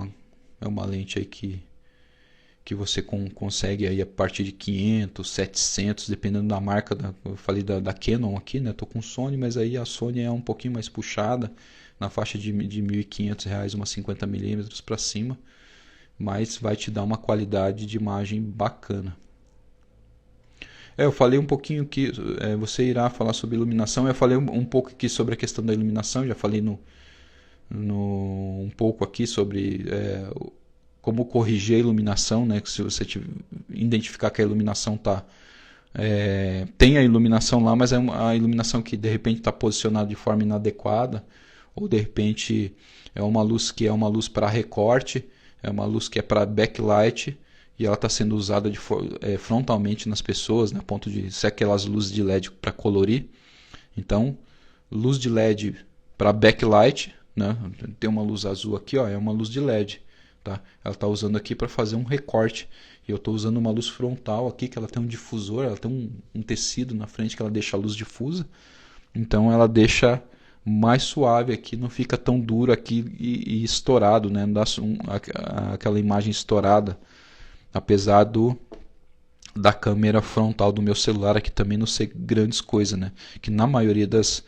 uma lente aí que você consegue aí a partir de 500, 700, dependendo da marca. Eu falei da Canon aqui, né? Tô com Sony, mas aí a Sony é um pouquinho mais puxada, na faixa de R$1.500, uma 50mm para cima, mas vai te dar uma qualidade de imagem bacana. Eu falei um pouquinho que você irá falar sobre iluminação. Eu falei um pouco aqui sobre a questão da iluminação, já falei um pouco aqui sobre como corrigir a iluminação, né? Se você identificar que a iluminação tem a iluminação lá, mas é a iluminação que de repente está posicionada de forma inadequada, ou de repente é uma luz que é uma luz para recorte, é uma luz que é para backlight, e ela está sendo usada frontalmente nas pessoas, né, a ponto de ser aquelas luzes de LED para colorir. Então, luz de LED para backlight, né, tem uma luz azul aqui, ó, é uma luz de LED. Tá? Ela está usando aqui para fazer um recorte. E eu estou usando uma luz frontal aqui, que ela tem um difusor, ela tem um tecido na frente que ela deixa a luz difusa. Então ela deixa mais suave aqui, não fica tão duro aqui e estourado, né? Não dá aquela imagem estourada. Apesar da câmera frontal do meu celular aqui também não ser grandes coisas, né? Que na maioria das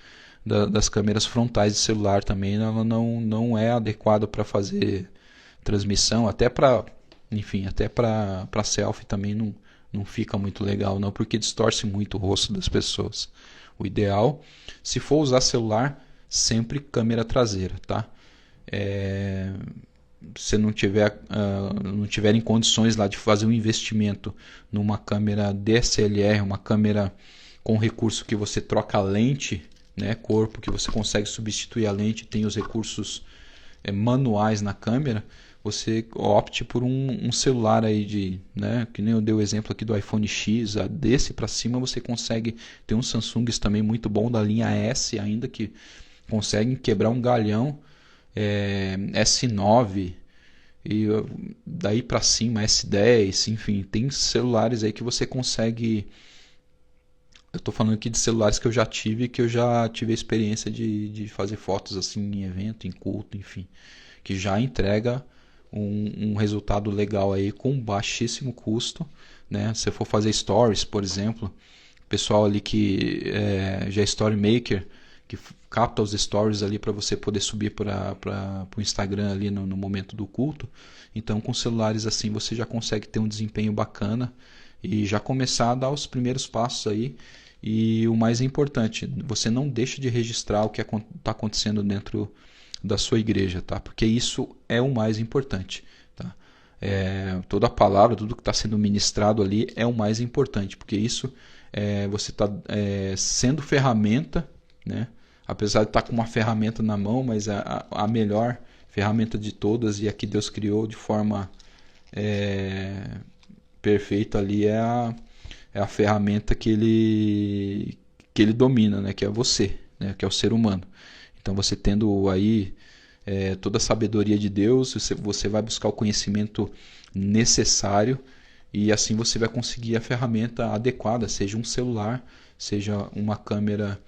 câmeras frontais de celular também ela não é adequada para fazer transmissão, até para selfie também não fica muito legal, não, porque distorce muito o rosto das pessoas. O ideal, se for usar celular, sempre câmera traseira, tá? Se não tiver em condições lá de fazer um investimento numa câmera DSLR, uma câmera com recurso que você troca a lente, né, corpo, que você consegue substituir a lente, tem os recursos manuais na câmera, você opte por um celular aí né, que nem eu dei o exemplo aqui do iPhone X, desse para cima você consegue ter uns Samsungs também muito bom da linha S ainda, que conseguem quebrar um galhão, S9 e daí para cima S10, enfim, tem celulares aí que você consegue. Eu estou falando aqui de celulares que eu já tive, que eu já tive a experiência de fazer fotos assim em evento, em culto, enfim, que já entrega um resultado legal aí com baixíssimo custo, né? Se for fazer stories, por exemplo, o pessoal ali que já é story maker, que capta os stories ali para você poder subir para o Instagram ali no momento do culto. Então com celulares assim você já consegue ter um desempenho bacana e já começar a dar os primeiros passos aí. E o mais importante, você não deixe de registrar o que está acontecendo dentro da sua igreja, tá? Porque isso é o mais importante, tá? Toda a palavra, tudo que está sendo ministrado ali é o mais importante, porque isso você está sendo ferramenta, né? Apesar de estar com uma ferramenta na mão, mas a melhor ferramenta de todas e a que Deus criou de forma perfeita ali é a ferramenta que ele domina, né? Que é você, né? Que é o ser humano. Então você tendo aí toda a sabedoria de Deus, você vai buscar o conhecimento necessário e assim você vai conseguir a ferramenta adequada, seja um celular, seja uma câmera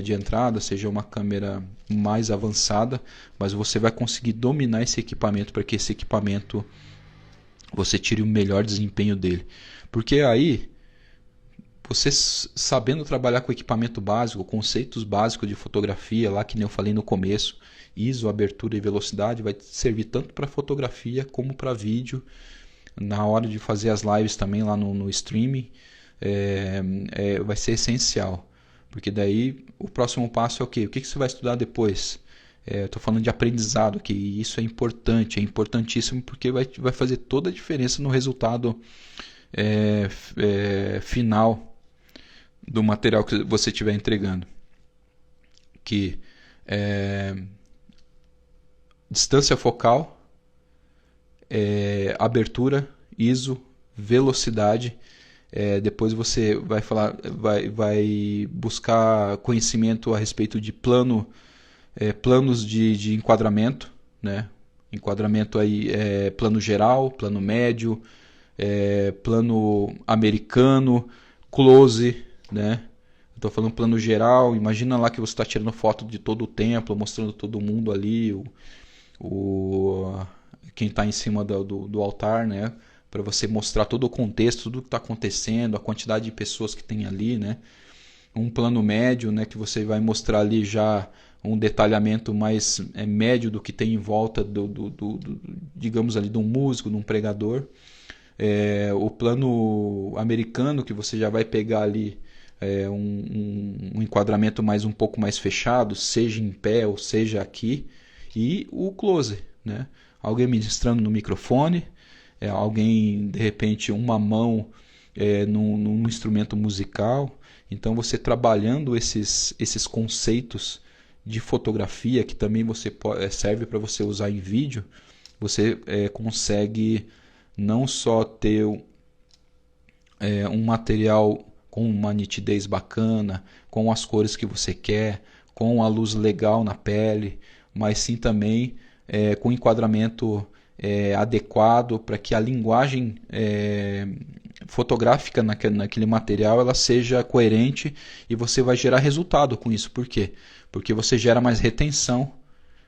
de entrada, seja uma câmera mais avançada, mas você vai conseguir dominar esse equipamento para que esse equipamento você tire o melhor desempenho dele. Porque aí você sabendo trabalhar com equipamento básico, conceitos básicos de fotografia, lá que nem eu falei no começo, ISO, abertura e velocidade, vai servir tanto para fotografia como para vídeo. Na hora de fazer as lives também lá no streaming, vai ser essencial. Porque daí o próximo passo é o quê? O que você vai estudar depois? Estou falando de aprendizado aqui, e isso é importante, é importantíssimo porque vai fazer toda a diferença no resultado final do material que você estiver entregando. Que distância focal, abertura, ISO, velocidade. Depois você vai buscar conhecimento a respeito de plano planos de enquadramento, né? Enquadramento aí plano geral, plano médio, plano americano, close, né? Estou falando plano geral. Imagina lá que você está tirando foto de todo o templo, mostrando todo mundo ali, quem está em cima do altar, né? Para você mostrar todo o contexto, tudo que está acontecendo, a quantidade de pessoas que tem ali, né? Um plano médio, né? Que você vai mostrar ali já um detalhamento mais médio do que tem em volta digamos ali, de um músico, de um pregador. O plano americano, que você já vai pegar ali um enquadramento um pouco mais fechado, seja em pé ou seja aqui, e o close, né? Alguém ministrando no microfone, alguém, de repente, uma mão num instrumento musical. Então, você trabalhando esses conceitos de fotografia, que também serve para você usar em vídeo, você consegue não só ter um material com uma nitidez bacana, com as cores que você quer, com a luz legal na pele, mas sim também com enquadramento adequado para que a linguagem fotográfica naquele material ela seja coerente, e você vai gerar resultado com isso. Por quê? Porque você gera mais retenção,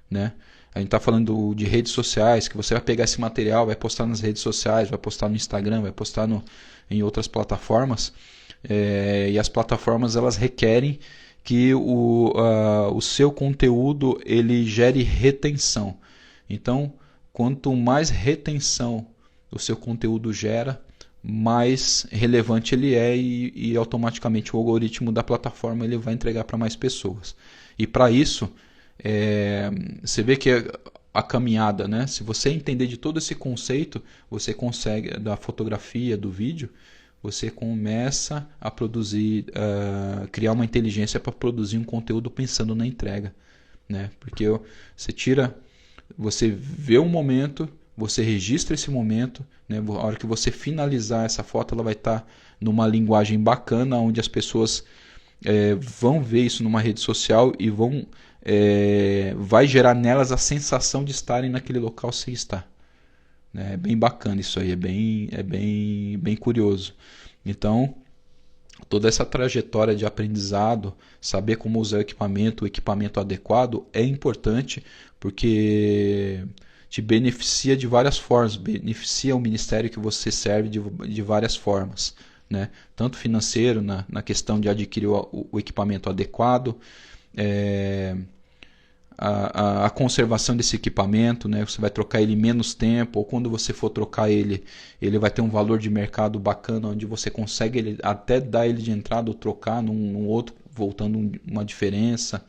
né? A gente está falando de redes sociais, que você vai pegar esse material, vai postar nas redes sociais, vai postar no Instagram, vai postar em outras plataformas, e as plataformas elas requerem que o seu conteúdo ele gere retenção. Então, quanto mais retenção o seu conteúdo gera, mais relevante ele é, e automaticamente o algoritmo da plataforma ele vai entregar para mais pessoas. E para isso, você vê que a caminhada, né? Se você entender de todo esse conceito, você consegue, da fotografia, do vídeo, você começa a produzir, criar uma inteligência para produzir um conteúdo pensando na entrega, né? Porque você vê um momento, você registra esse momento, né? A hora que você finalizar essa foto, ela vai estar numa linguagem bacana, onde as pessoas vão ver isso numa rede social e vai gerar nelas a sensação de estarem naquele local sem estar. É bem bacana isso aí, é bem curioso. Então, toda essa trajetória de aprendizado, saber como usar o equipamento adequado é importante, porque te beneficia de várias formas, beneficia o ministério que você serve de várias formas, né? Tanto financeiro, na questão de adquirir o equipamento adequado, a conservação desse equipamento, né? Você vai trocar ele em menos tempo, ou quando você for trocar ele vai ter um valor de mercado bacana, onde você consegue até dar ele de entrada ou trocar num outro, voltando uma diferença.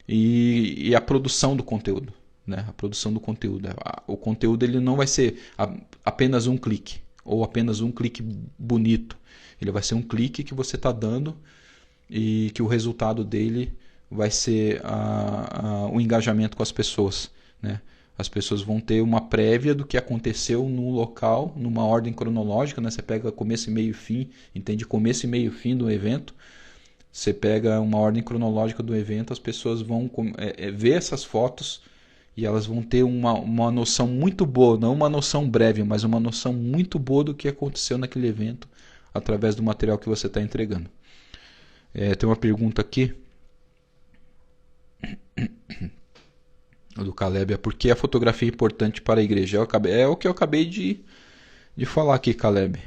E a produção do conteúdo, né? A produção do conteúdo. O conteúdo ele não vai ser apenas um clique, ou apenas um clique bonito. Ele vai ser um clique que você está dando, e que o resultado dele vai ser o engajamento com as pessoas, né? As pessoas vão ter uma prévia do que aconteceu no local, numa ordem cronológica, né? Você pega começo, meio e fim, entende começo, e meio e fim do evento. Você pega uma ordem cronológica do evento, as pessoas vão ver essas fotos, e elas vão ter uma noção muito boa, não uma noção breve, mas uma noção muito boa do que aconteceu naquele evento, através do material que você está entregando. Tem uma pergunta aqui do Caleb: por que a fotografia é importante para a igreja? É o que eu acabei de falar aqui, Caleb.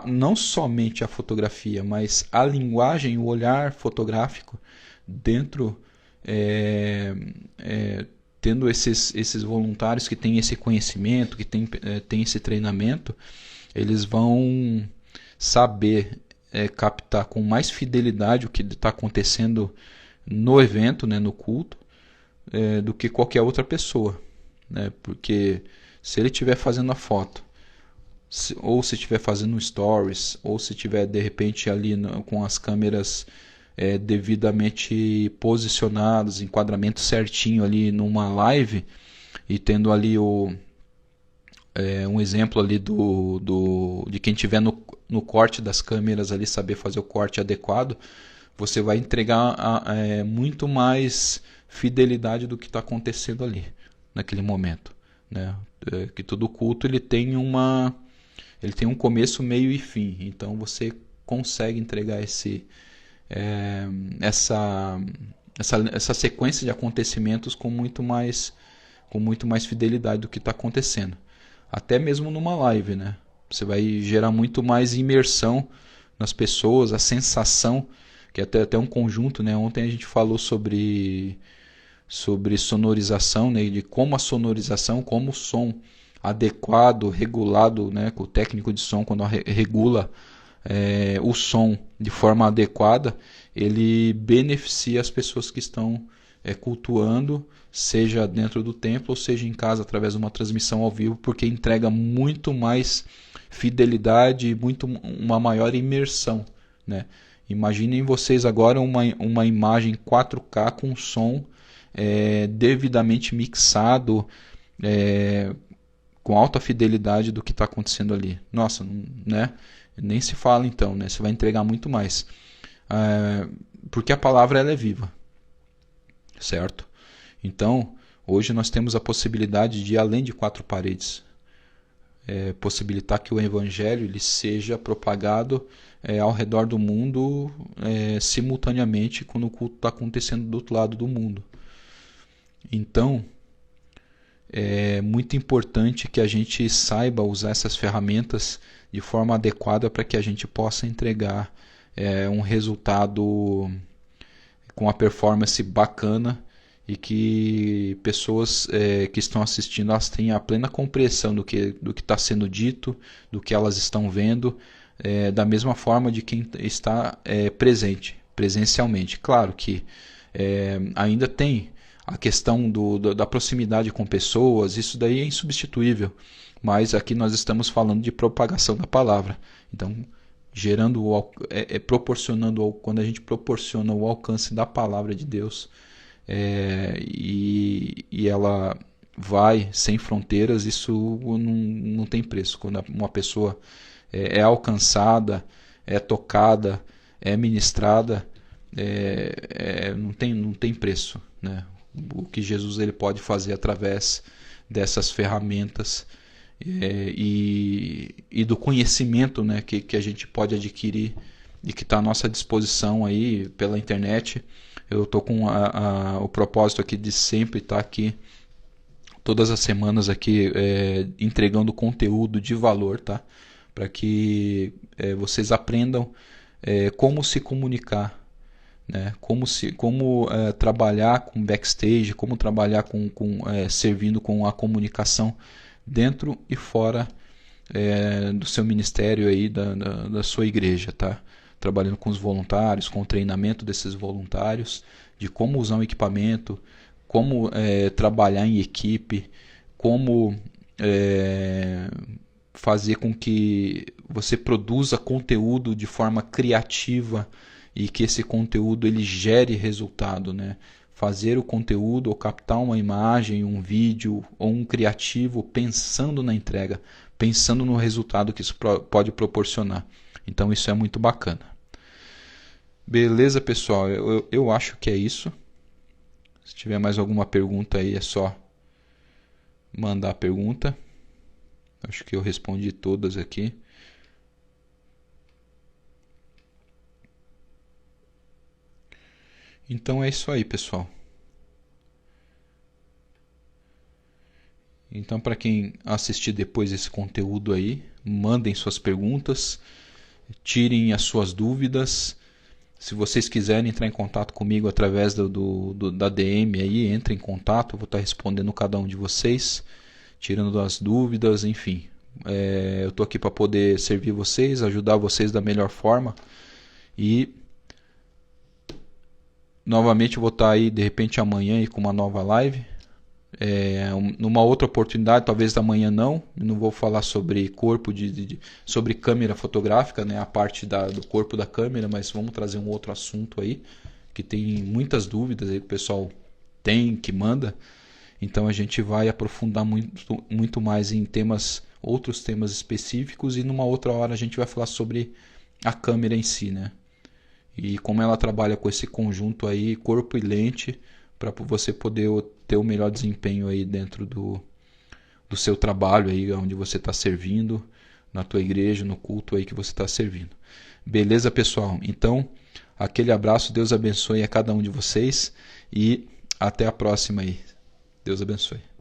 Não somente a fotografia, mas a linguagem, o olhar fotográfico dentro, tendo esses voluntários que têm esse conhecimento, que têm esse treinamento, eles vão saber captar com mais fidelidade o que está acontecendo no evento, né, no culto, do que qualquer outra pessoa, né? Porque se ele estiver fazendo a foto, ou se estiver fazendo stories, ou se estiver de repente ali com as câmeras devidamente posicionadas, enquadramento certinho ali numa live, e tendo ali um exemplo ali de quem estiver no corte das câmeras ali, saber fazer o corte adequado, você vai entregar muito mais fidelidade do que está acontecendo ali, naquele momento, né? Que todo culto ele tem um começo, meio e fim. Então você consegue entregar essa sequência de acontecimentos com muito mais fidelidade do que está acontecendo. Até mesmo numa live, né? Você vai gerar muito mais imersão nas pessoas, a sensação, que é até um conjunto, né? Ontem a gente falou sobre sonorização, né? De como a sonorização, como o som adequado, regulado, né? O técnico de som, quando regula o som de forma adequada, ele beneficia as pessoas que estão cultuando, seja dentro do templo ou seja em casa através de uma transmissão ao vivo, porque entrega muito mais fidelidade e uma maior imersão, né? Imaginem vocês agora uma imagem 4K com som devidamente mixado, com alta fidelidade do que está acontecendo ali. Nossa, né? Nem se fala então, né? Você vai entregar muito mais. Porque a palavra ela é viva, certo? Então, hoje nós temos a possibilidade de ir além de 4 paredes. Possibilitar que o evangelho ele seja propagado ao redor do mundo simultaneamente quando o culto está acontecendo do outro lado do mundo. Então, é muito importante que a gente saiba usar essas ferramentas de forma adequada para que a gente possa entregar um resultado com a performance bacana e que pessoas que estão assistindo elas tenham a plena compreensão do que está sendo dito, do que elas estão vendo, da mesma forma de quem está presente, presencialmente. Claro que ainda tem a questão da proximidade com pessoas, isso daí é insubstituível, mas aqui nós estamos falando de propagação da palavra. Então, proporcionando, quando a gente proporciona o alcance da palavra de Deus, e ela vai sem fronteiras, isso não tem preço. Quando uma pessoa é alcançada, é tocada, é ministrada, não tem preço, né? O que Jesus ele pode fazer através dessas ferramentas e do conhecimento, né, que a gente pode adquirir e que está à nossa disposição aí pela internet. Eu estou com o propósito aqui de sempre estar aqui todas as semanas aqui entregando conteúdo de valor, tá? Para que vocês aprendam como se comunicar, né? Como trabalhar com backstage, como trabalhar servindo com a comunicação dentro e fora do seu ministério aí, da sua igreja, tá? Trabalhando com os voluntários, com o treinamento desses voluntários, de como usar um equipamento, como trabalhar em equipe, como fazer com que você produza conteúdo de forma criativa e que esse conteúdo ele gere resultado, né? Fazer o conteúdo ou captar uma imagem, um vídeo ou um criativo pensando na entrega, pensando no resultado que isso pode proporcionar. Então isso é muito bacana. Beleza, pessoal? Eu acho que é isso. Se tiver mais alguma pergunta aí, é só mandar a pergunta. Acho que eu respondi todas aqui. Então é isso aí, pessoal. Então, para quem assistir depois esse conteúdo aí, mandem suas perguntas, tirem as suas dúvidas. Se vocês quiserem entrar em contato comigo através da DM aí, entrem em contato, eu vou estar respondendo cada um de vocês, tirando as dúvidas, enfim. Eu estou aqui para poder servir vocês, ajudar vocês da melhor forma. E novamente eu vou estar aí de repente amanhã aí com uma nova live. Numa outra oportunidade, talvez amanhã não vou falar sobre sobre câmera fotográfica, né, a parte do corpo da câmera, mas vamos trazer um outro assunto aí, que tem muitas dúvidas aí que o pessoal tem, que manda, então a gente vai aprofundar muito mais em outros temas específicos, e numa outra hora a gente vai falar sobre a câmera em si, né? e como ela trabalha com esse conjunto aí, corpo e lente, para você poder ter o melhor desempenho aí dentro do seu trabalho aí, onde você está servindo, na tua igreja, no culto aí que você está servindo. Beleza, pessoal? Então, aquele abraço, Deus abençoe a cada um de vocês e até a próxima aí. Deus abençoe.